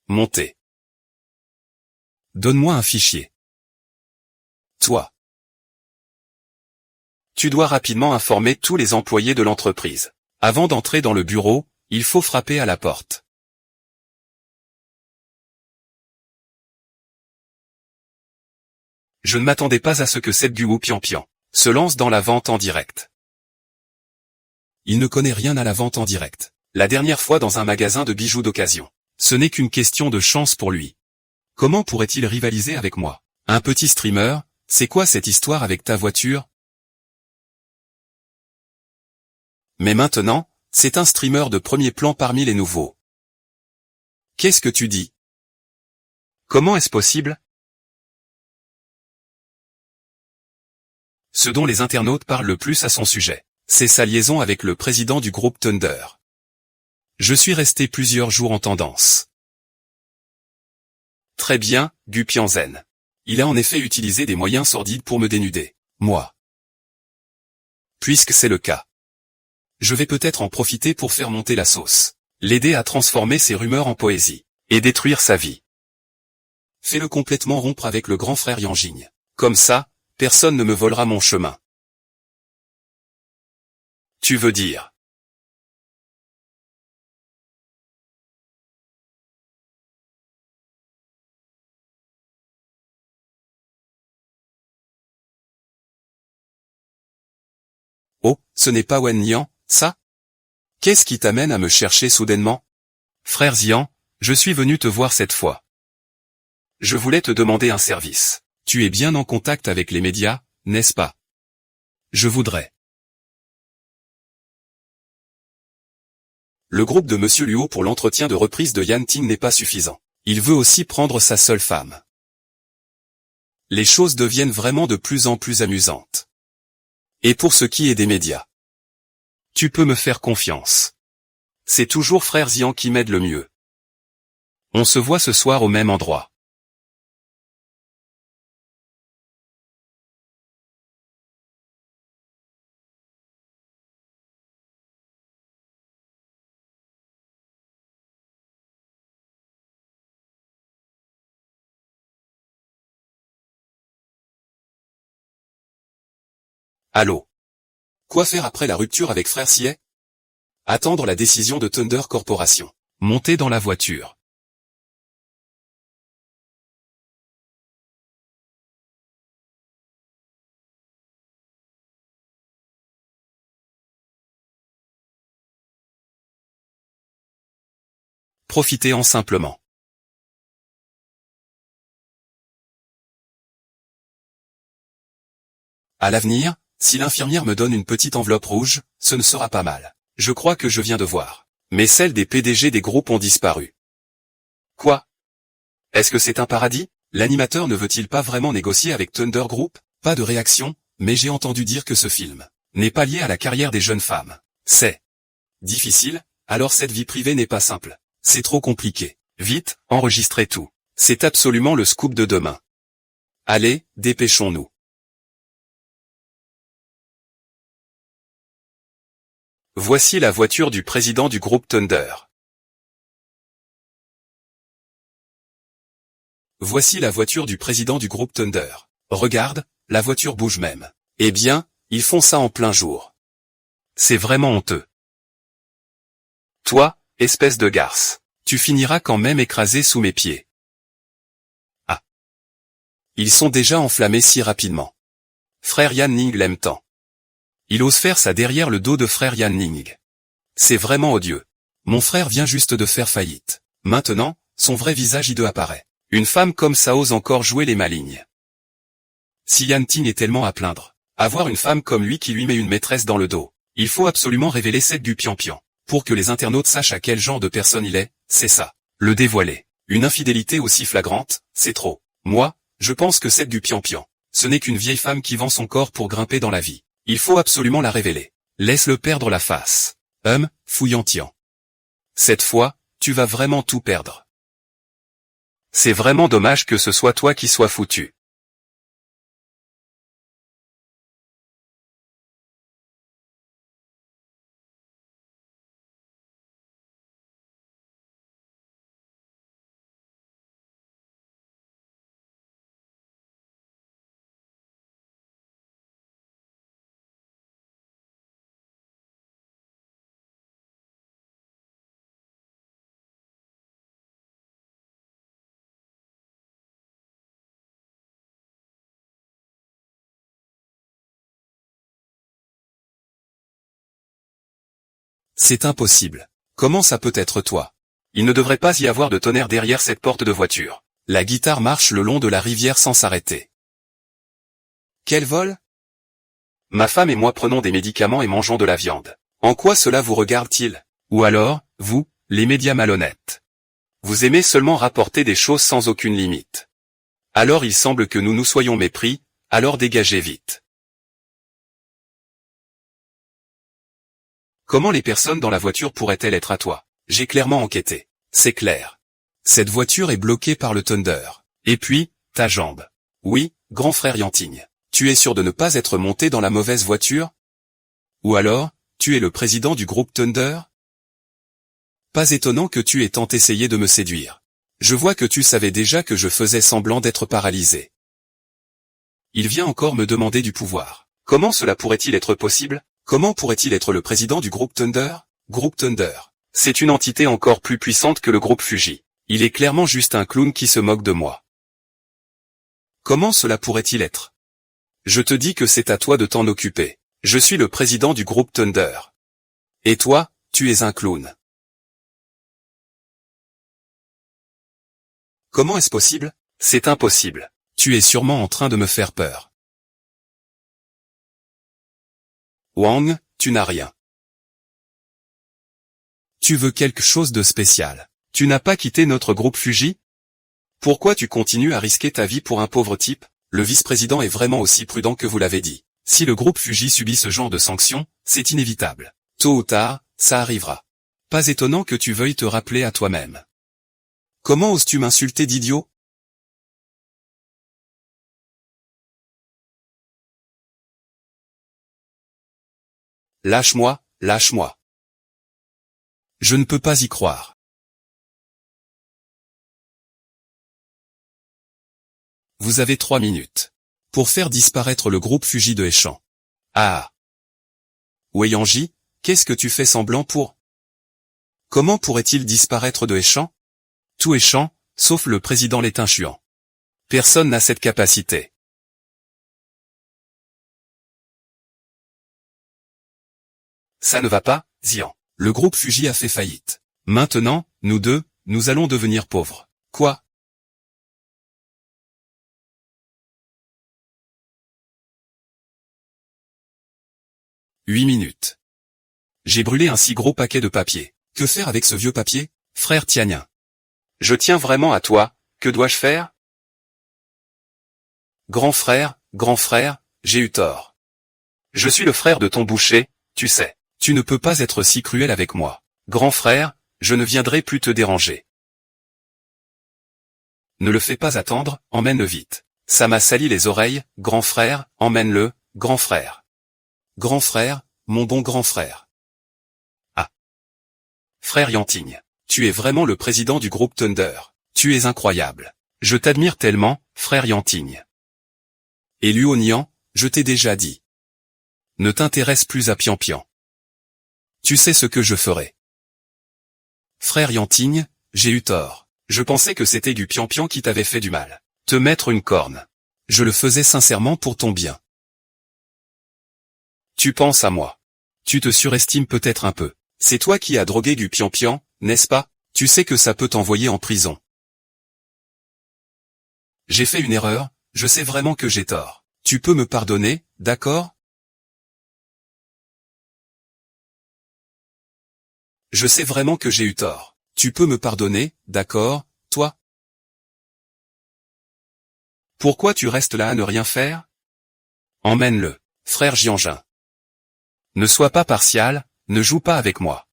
Montez. Donne-moi un fichier. Toi. Tu dois rapidement informer tous les employés de l'entreprise. Avant d'entrer dans le bureau, il faut frapper à la porte. Je ne m'attendais pas à ce que cette Guo Pian se lance dans la vente en direct. Il ne connaît rien à la vente en direct. La dernière fois dans un magasin de bijoux d'occasion. Ce n'est qu'une question de chance pour lui. Comment pourrait-il rivaliser avec moi? Un petit streamer, c'est quoi cette histoire avec ta voiture? Mais maintenant, c'est un streamer de premier plan parmi les nouveaux. Qu'est-ce que tu dis? Comment est-ce possible? Ce dont les internautes parlent le plus à son sujet, c'est sa liaison avec le président du groupe Thunder. Je suis resté plusieurs jours en tendance. Très bien, Gu Pianzen. Il a en effet utilisé des moyens sordides pour me dénuder, moi. Puisque c'est le cas. Je vais peut-être en profiter pour faire monter la sauce. L'aider à transformer ses rumeurs en poésie. Et détruire sa vie. Fais-le complètement rompre avec le grand frère Yanjing. Comme ça, personne ne me volera mon chemin. Tu veux dire? Oh, ce n'est pas Wen Nian, ça? Qu'est-ce qui t'amène à me chercher soudainement? Frère Xian, je suis venu te voir cette fois. Je voulais te demander un service. Tu es bien en contact avec les médias, n'est-ce pas? Je voudrais. Le groupe de Monsieur Luo pour l'entretien de reprise de Yan Ting n'est pas suffisant. Il veut aussi prendre sa seule femme. Les choses deviennent vraiment de plus en plus amusantes. Et pour ce qui est des médias, tu peux me faire confiance. C'est toujours frère Xian qui m'aide le mieux. On se voit ce soir au même endroit. Allô? Quoi faire après la rupture avec frère Xie? Attendre la décision de Thunder Corporation. Monter dans la voiture. Profitez-en simplement. À l'avenir, si l'infirmière me donne une petite enveloppe rouge, ce ne sera pas mal. Je crois que je viens de voir. Mais celles des PDG des groupes ont disparu. Quoi? Est-ce que c'est un paradis? L'animateur ne veut-il pas vraiment négocier avec Thunder Group? Pas de réaction, mais j'ai entendu dire que ce film n'est pas lié à la carrière des jeunes femmes. C'est difficile, alors cette vie privée n'est pas simple. C'est trop compliqué. Vite, enregistrez tout. C'est absolument le scoop de demain. Allez, dépêchons-nous. Voici la voiture du président du groupe Thunder. Voici la voiture du président du groupe Thunder. Regarde, la voiture bouge même. Eh bien, ils font ça en plein jour. C'est vraiment honteux. Toi, espèce de garce, tu finiras quand même écrasé sous mes pieds. Ah. Ils sont déjà enflammés si rapidement. Frère Yan Ning l'aime tant. Il ose faire ça derrière le dos de frère Yan Ning. C'est vraiment odieux. Mon frère vient juste de faire faillite. Maintenant, son vrai visage hideux apparaît. Une femme comme ça ose encore jouer les malignes. Si Yan Ting est tellement à plaindre, avoir une femme comme lui qui lui met une maîtresse dans le dos, il faut absolument révéler celle du Pian-Pian. Pour que les internautes sachent à quel genre de personne il est, c'est ça. Le dévoiler. Une infidélité aussi flagrante, c'est trop. Moi, je pense que celle du Pian-Pian, ce n'est qu'une vieille femme qui vend son corps pour grimper dans la vie. Il faut absolument la révéler. Laisse-le perdre la face. Fouillantian. Cette fois, tu vas vraiment tout perdre. C'est vraiment dommage que ce soit toi qui sois foutu. C'est impossible. Comment ça peut être toi? Il ne devrait pas y avoir de tonnerre derrière cette porte de voiture. La guitare marche le long de la rivière sans s'arrêter. Quel vol? Ma femme et moi prenons des médicaments et mangeons de la viande. En quoi cela vous regarde-t-il? Ou alors, vous, les médias malhonnêtes. Vous aimez seulement rapporter des choses sans aucune limite. Alors il semble que nous nous soyons mépris, alors dégagez vite. Comment les personnes dans la voiture pourraient-elles être à toi? J'ai clairement enquêté. C'est clair. Cette voiture est bloquée par le Thunder. Et puis, ta jambe. Oui, grand frère Yanting. Tu es sûr de ne pas être monté dans la mauvaise voiture? Ou alors, tu es le président du groupe Thunder? Pas étonnant que tu aies tant essayé de me séduire. Je vois que tu savais déjà que je faisais semblant d'être paralysé. Il vient encore me demander du pouvoir. Comment cela pourrait-il être possible? Comment pourrait-il être le président du groupe Thunder? Groupe Thunder. C'est une entité encore plus puissante que le groupe Fuji. Il est clairement juste un clown qui se moque de moi. Comment cela pourrait-il être? Je te dis que c'est à toi de t'en occuper. Je suis le président du groupe Thunder. Et toi, tu es un clown. Comment est-ce possible? C'est impossible. Tu es sûrement en train de me faire peur. Wang, tu n'as rien. Tu veux quelque chose de spécial. Tu n'as pas quitté notre groupe Fuji? Pourquoi tu continues à risquer ta vie pour un pauvre type? Le vice-président est vraiment aussi prudent que vous l'avez dit. Si le groupe Fuji subit ce genre de sanctions, c'est inévitable. Tôt ou tard, ça arrivera. Pas étonnant que tu veuilles te rappeler à toi-même. Comment oses-tu m'insulter d'idiot? Lâche-moi, lâche-moi. Je ne peux pas y croire. Vous avez 3 minutes. Pour faire disparaître le groupe Fuji de Échan. Ah. Weiyanji, qu'est-ce que tu fais semblant pour? Comment pourrait-il disparaître de Échan? Tout Échan, sauf le président L'étain-chuant. Personne n'a cette capacité. Ça ne va pas, Xian. Le groupe Fuji a fait faillite. Maintenant, nous deux, nous allons devenir pauvres. Quoi? « 8 minutes. J'ai brûlé un si gros paquet de papier. Que faire avec ce vieux papier, frère Tianyin? Je tiens vraiment à toi, que dois-je faire? Grand frère, j'ai eu tort. Je suis le frère de ton boucher, tu sais. Tu ne peux pas être si cruel avec moi. Grand frère, je ne viendrai plus te déranger. Ne le fais pas attendre, emmène-le vite. Ça m'a sali les oreilles, grand frère, emmène-le, grand frère. Grand frère, mon bon grand frère. Ah. Frère Yanting, tu es vraiment le président du groupe Thunder. Tu es incroyable. Je t'admire tellement, frère Yanting. Et Luo Nian, je t'ai déjà dit. Ne t'intéresse plus à Pian Pian. Tu sais ce que je ferai. Frère Yanting, j'ai eu tort. Je pensais que c'était du Pian Pian qui t'avait fait du mal. Te mettre une corne. Je le faisais sincèrement pour ton bien. Tu penses à moi. Tu te surestimes peut-être un peu. C'est toi qui as drogué du Pian Pian, n'est-ce pas? Tu sais que ça peut t'envoyer en prison. J'ai fait une erreur, je sais vraiment que j'ai tort. Tu peux me pardonner, d'accord? Je sais vraiment que j'ai eu tort. Tu peux me pardonner, d'accord, toi? Pourquoi tu restes là à ne rien faire? Emmène-le, frère Jianjin. Ne sois pas partial, ne joue pas avec moi.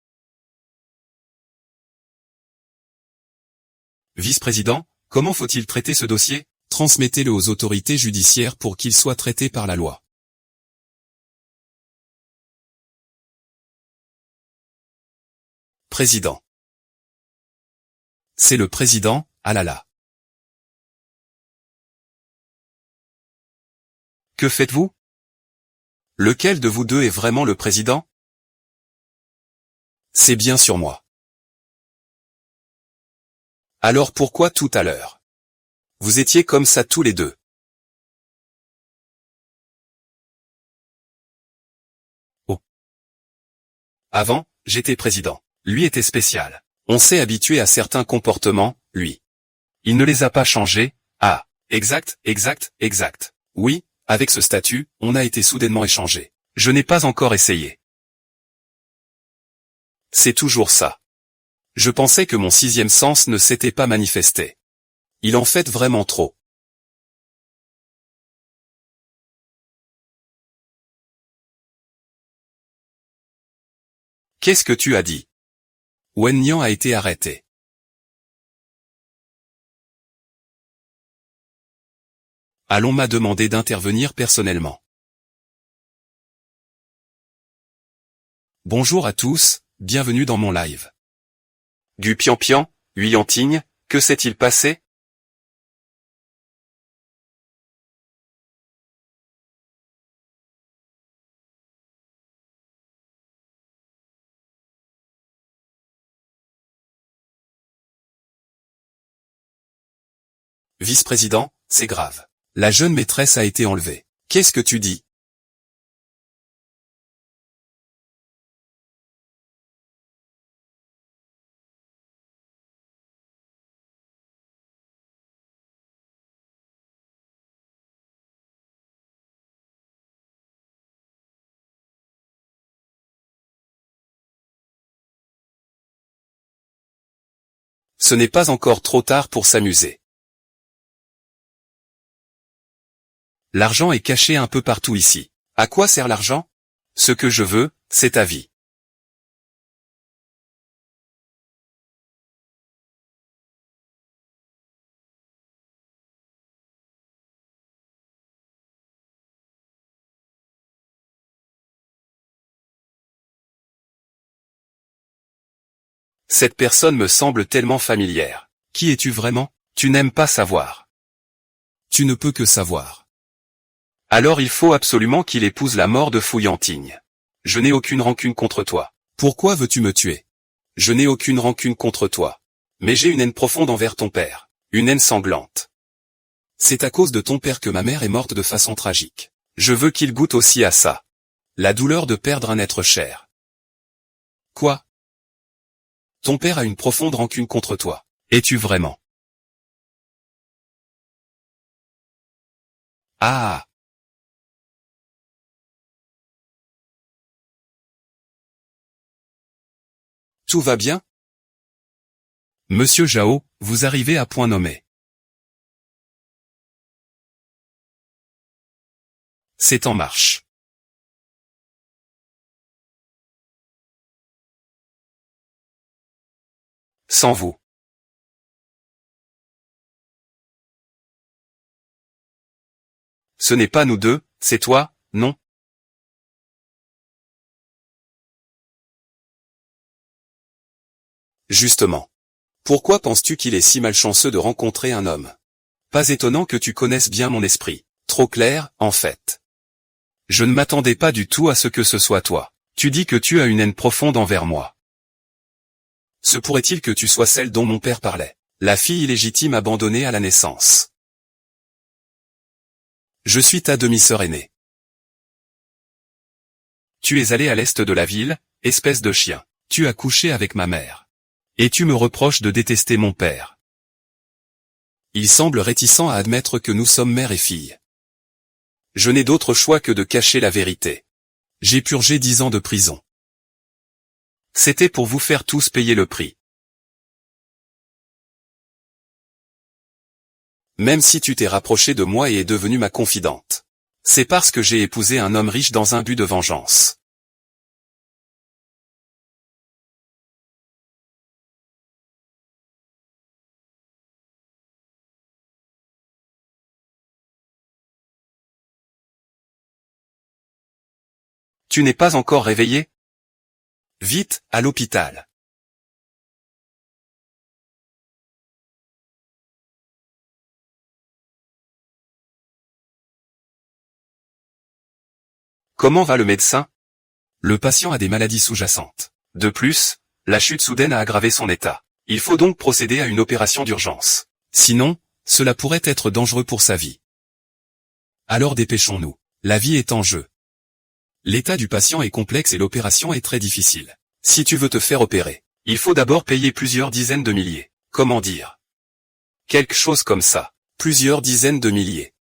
Vice-président, comment faut-il traiter ce dossier? Transmettez-le aux autorités judiciaires pour qu'il soit traité par la loi. Président. C'est le président, ah là là. Que faites-vous? Lequel de vous deux est vraiment le président? C'est bien sur moi. Alors pourquoi tout à l'heure? Vous étiez comme ça tous les deux. Oh. Avant, j'étais président. Lui était spécial. On s'est habitué à certains comportements, lui. Il ne les a pas changés. Ah, exact. Oui, avec ce statut, on a été soudainement échangé. Je n'ai pas encore essayé. C'est toujours ça. Je pensais que mon 6e sens ne s'était pas manifesté. Il en fait vraiment trop. Qu'est-ce que tu as dit? Wen Nian a été arrêté. Allons m'a demandé d'intervenir personnellement. Bonjour à tous, bienvenue dans mon live. Gu Pian Pian, Hui Yanting, Que s'est-il passé? Vice-président, c'est grave. La jeune maîtresse a été enlevée. Qu'est-ce que tu dis? Ce n'est pas encore trop tard pour s'amuser. L'argent est caché un peu partout ici. À quoi sert l'argent? Ce que je veux, c'est ta vie. Cette personne me semble tellement familière. Qui es-tu vraiment? Tu n'aimes pas savoir. Tu ne peux que savoir. Alors il faut absolument qu'il épouse la mort de Fouillantigne. Je n'ai aucune rancune contre toi. Pourquoi veux-tu me tuer? Je n'ai aucune rancune contre toi. Mais j'ai une haine profonde envers ton père. Une haine sanglante. C'est à cause de ton père que ma mère est morte de façon tragique. Je veux qu'il goûte aussi à ça. La douleur de perdre un être cher. Quoi? Ton père a une profonde rancune contre toi. Es-tu vraiment? Ah! Tout va bien? Monsieur Jao, vous arrivez à point nommé. C'est en marche. Sans vous. Ce n'est pas nous deux, c'est toi, non? Justement. Pourquoi penses-tu qu'il est si malchanceux de rencontrer un homme? Pas étonnant que tu connaisses bien mon esprit. Trop clair, en fait. Je ne m'attendais pas du tout à ce que ce soit toi. Tu dis que tu as une haine profonde envers moi. Se pourrait-il que tu sois celle dont mon père parlait? La fille illégitime abandonnée à la naissance. Je suis ta demi-sœur aînée. Tu es allé à l'est de la ville, espèce de chien. Tu as couché avec ma mère. Et tu me reproches de détester mon père. Il semble réticent à admettre que nous sommes mère et fille. Je n'ai d'autre choix que de cacher la vérité. J'ai purgé 10 ans de prison. C'était pour vous faire tous payer le prix. Même si tu t'es rapproché de moi et es devenue ma confidente. C'est parce que j'ai épousé un homme riche dans un but de vengeance. Tu n'es pas encore réveillé? Vite, à l'hôpital. Comment va le médecin? Le patient a des maladies sous-jacentes. De plus, la chute soudaine a aggravé son état. Il faut donc procéder à une opération d'urgence. Sinon, cela pourrait être dangereux pour sa vie. Alors dépêchons-nous. La vie est en jeu. L'état du patient est complexe et l'opération est très difficile. Si tu veux te faire opérer, il faut d'abord payer plusieurs dizaines de milliers. Comment dire? Quelque chose comme ça. Plusieurs dizaines de milliers.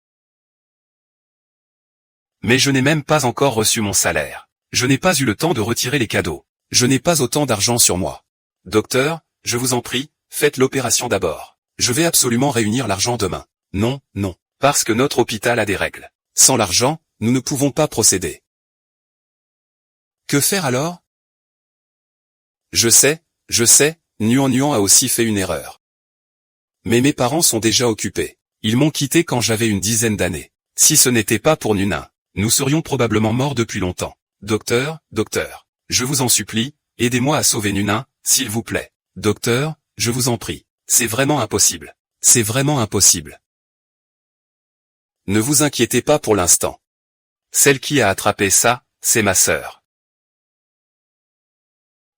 Mais je n'ai même pas encore reçu mon salaire. Je n'ai pas eu le temps de retirer les cadeaux. Je n'ai pas autant d'argent sur moi. Docteur, je vous en prie, faites l'opération d'abord. Je vais absolument réunir l'argent demain. Non, non, parce que notre hôpital a des règles. Sans l'argent, nous ne pouvons pas procéder. Que faire alors? Je sais, Nuan a aussi fait une erreur. Mais mes parents sont déjà occupés. Ils m'ont quitté quand j'avais une dizaine d'années. Si ce n'était pas pour Nunan, nous serions probablement morts depuis longtemps. Docteur, je vous en supplie, aidez-moi à sauver Nunan, s'il vous plaît. Docteur, je vous en prie. C'est vraiment impossible. C'est vraiment impossible. Ne vous inquiétez pas pour l'instant. Celle qui a attrapé ça, c'est ma sœur.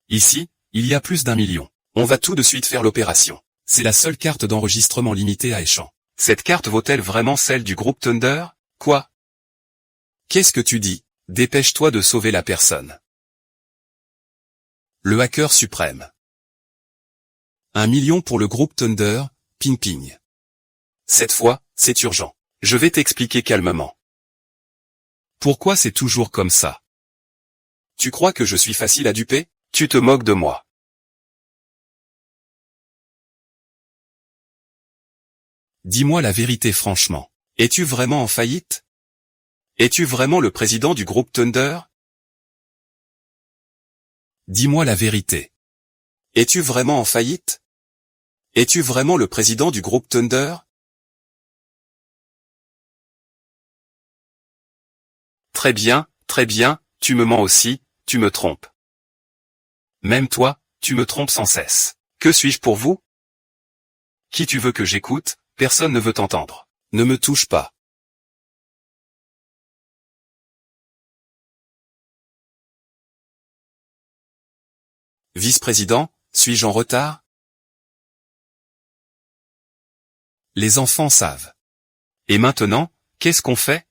Ici, il y a plus d'1 million. On va tout de suite faire l'opération. C'est la seule carte d'enregistrement limitée à échange. Cette carte vaut-elle vraiment celle du groupe Thunder? Quoi? Qu'est-ce que tu dis? Dépêche-toi de sauver la personne. Le hacker suprême. 1 million pour le groupe Thunder, ping ping. Cette fois, c'est urgent. Je vais t'expliquer calmement. Pourquoi c'est toujours comme ça? Tu crois que je suis facile à duper? Tu te moques de moi. Dis-moi la vérité franchement. Es-tu vraiment en faillite? Es-tu vraiment le président du groupe Thunder? Dis-moi la vérité. Es-tu vraiment en faillite? Es-tu vraiment le président du groupe Thunder? Très bien, tu me mens aussi, tu me trompes. Même toi, tu me trompes sans cesse. Que suis-je pour vous? Qui tu veux que j'écoute? Personne ne veut t'entendre. Ne me touche pas. Vice-président, suis-je en retard? Les enfants savent. Et maintenant, qu'est-ce qu'on fait?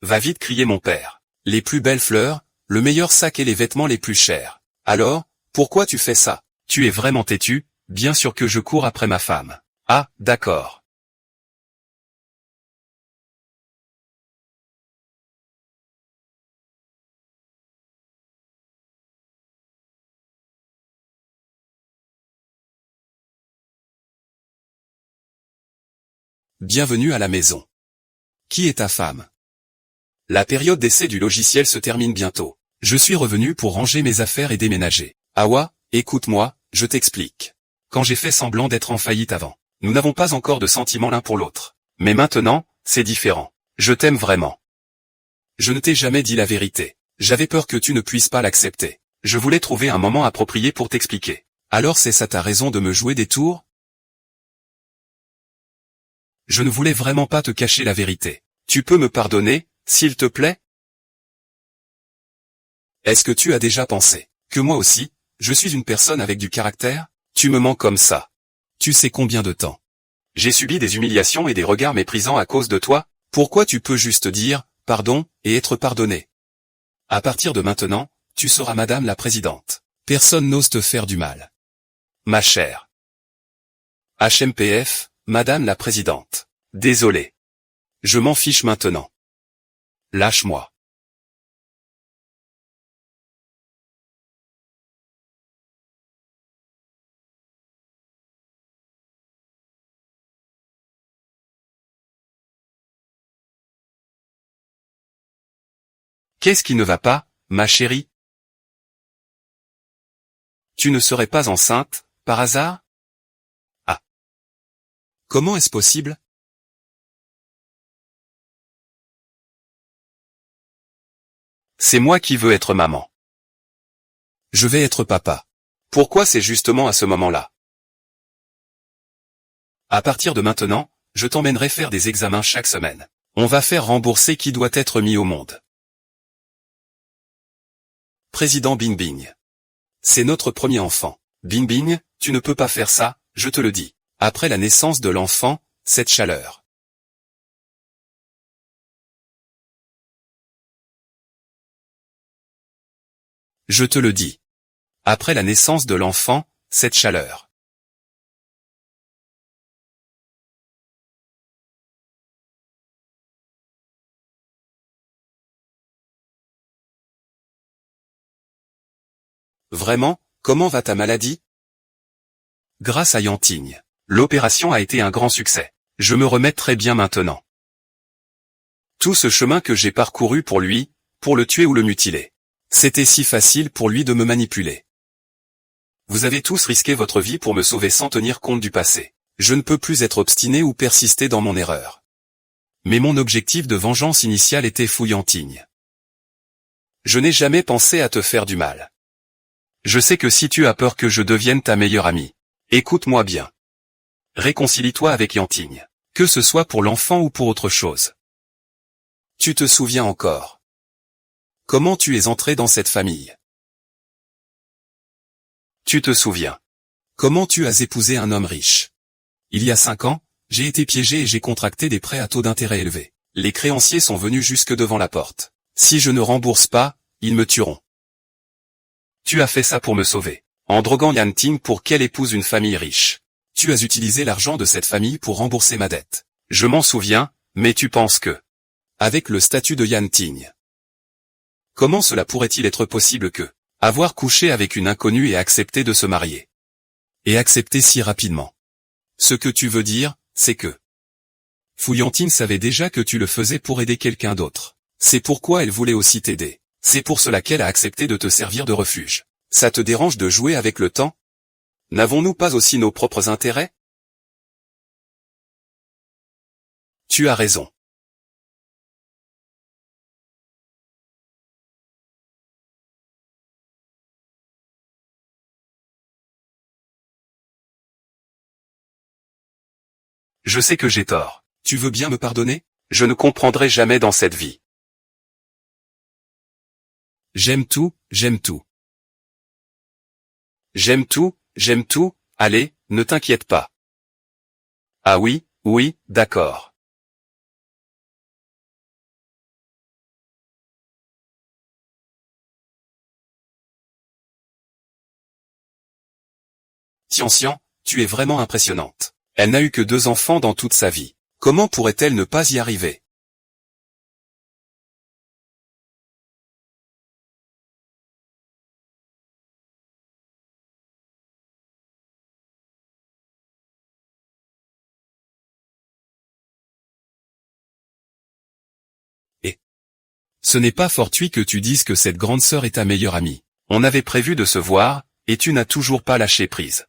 Va vite crier mon père. Les plus belles fleurs, le meilleur sac et les vêtements les plus chers. Alors, pourquoi tu fais ça? Tu es vraiment têtu, bien sûr que je cours après ma femme. Ah, d'accord. Bienvenue à la maison. Qui est ta femme? La période d'essai du logiciel se termine bientôt. Je suis revenu pour ranger mes affaires et déménager. Awa, écoute-moi, je t'explique. Quand j'ai fait semblant d'être en faillite avant, nous n'avons pas encore de sentiments l'un pour l'autre. Mais maintenant, c'est différent. Je t'aime vraiment. Je ne t'ai jamais dit la vérité. J'avais peur que tu ne puisses pas l'accepter. Je voulais trouver un moment approprié pour t'expliquer. Alors c'est ça ta raison de me jouer des tours? Je ne voulais vraiment pas te cacher la vérité. Tu peux me pardonner, s'il te plaît? Est-ce que tu as déjà pensé que moi aussi, je suis une personne avec du caractère? Tu me mens comme ça. Tu sais combien de temps j'ai subi des humiliations et des regards méprisants à cause de toi? Pourquoi tu peux juste dire « pardon » et être pardonné? À partir de maintenant, tu seras Madame la Présidente. Personne n'ose te faire du mal. Ma chère. HMPF, Madame la Présidente. Désolé. Je m'en fiche maintenant. Lâche-moi. Qu'est-ce qui ne va pas, ma chérie? Tu ne serais pas enceinte, par hasard? Ah. Comment est-ce possible? C'est moi qui veux être maman. Je vais être papa. Pourquoi c'est justement à ce moment-là? À partir de maintenant, je t'emmènerai faire des examens chaque semaine. On va faire rembourser qui doit être mis au monde. Président Bing Bing. C'est notre premier enfant. Bing Bing, tu ne peux pas faire ça, je te le dis. Après la naissance de l'enfant, cette chaleur. Je te le dis. Après la naissance de l'enfant, cette chaleur. Vraiment, comment va ta maladie? Grâce à Yanting. L'opération a été un grand succès. Je me remets très bien maintenant. Tout ce chemin que j'ai parcouru pour lui, pour le tuer ou le mutiler. C'était si facile pour lui de me manipuler. Vous avez tous risqué votre vie pour me sauver sans tenir compte du passé. Je ne peux plus être obstiné ou persister dans mon erreur. Mais mon objectif de vengeance initial était fouillantigne. Je n'ai jamais pensé à te faire du mal. Je sais que si tu as peur que je devienne ta meilleure amie, écoute-moi bien. Réconcilie-toi avec Yanting, que ce soit pour l'enfant ou pour autre chose. Tu te souviens encore. Comment tu es entré dans cette famille? Tu te souviens. Comment tu as épousé un homme riche? Il y a 5 ans, j'ai été piégé et j'ai contracté des prêts à taux d'intérêt élevés. Les créanciers sont venus jusque devant la porte. Si je ne rembourse pas, ils me tueront. Tu as fait ça pour me sauver. En droguant Yanting pour qu'elle épouse une famille riche. Tu as utilisé l'argent de cette famille pour rembourser ma dette. Je m'en souviens, mais tu penses que... Avec le statut de Yanting. Comment cela pourrait-il être possible que... Avoir couché avec une inconnue et accepter de se marier. Et accepter si rapidement. Ce que tu veux dire, c'est que... Fouillantine savait déjà que tu le faisais pour aider quelqu'un d'autre. C'est pourquoi elle voulait aussi t'aider. C'est pour cela qu'elle a accepté de te servir de refuge. Ça te dérange de jouer avec le temps? N'avons-nous pas aussi nos propres intérêts? Tu as raison. Je sais que j'ai tort. Tu veux bien me pardonner? Je ne comprendrai jamais dans cette vie. J'aime tout, j'aime tout. J'aime tout, allez, ne t'inquiète pas. Ah oui, oui, d'accord. Tian, tu es vraiment impressionnante. Elle n'a eu que 2 enfants dans toute sa vie. Comment pourrait-elle ne pas y arriver? Et ce n'est pas fortuit que tu dises que cette grande sœur est ta meilleure amie. On avait prévu de se voir, et tu n'as toujours pas lâché prise.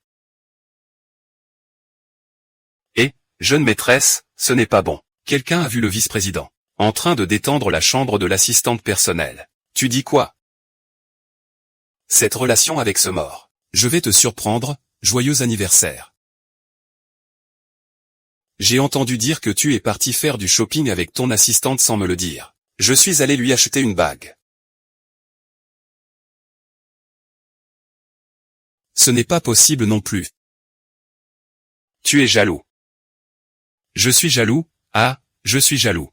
Et, jeune maîtresse, ce n'est pas bon. Quelqu'un a vu le vice-président, en train de détendre la chambre de l'assistante personnelle. Tu dis quoi? Cette relation avec ce mort. Je vais te surprendre, joyeux anniversaire. J'ai entendu dire que tu es parti faire du shopping avec ton assistante sans me le dire. Je suis allé lui acheter une bague. Ce n'est pas possible non plus. Tu es jaloux. Je suis jaloux, ah, je suis jaloux.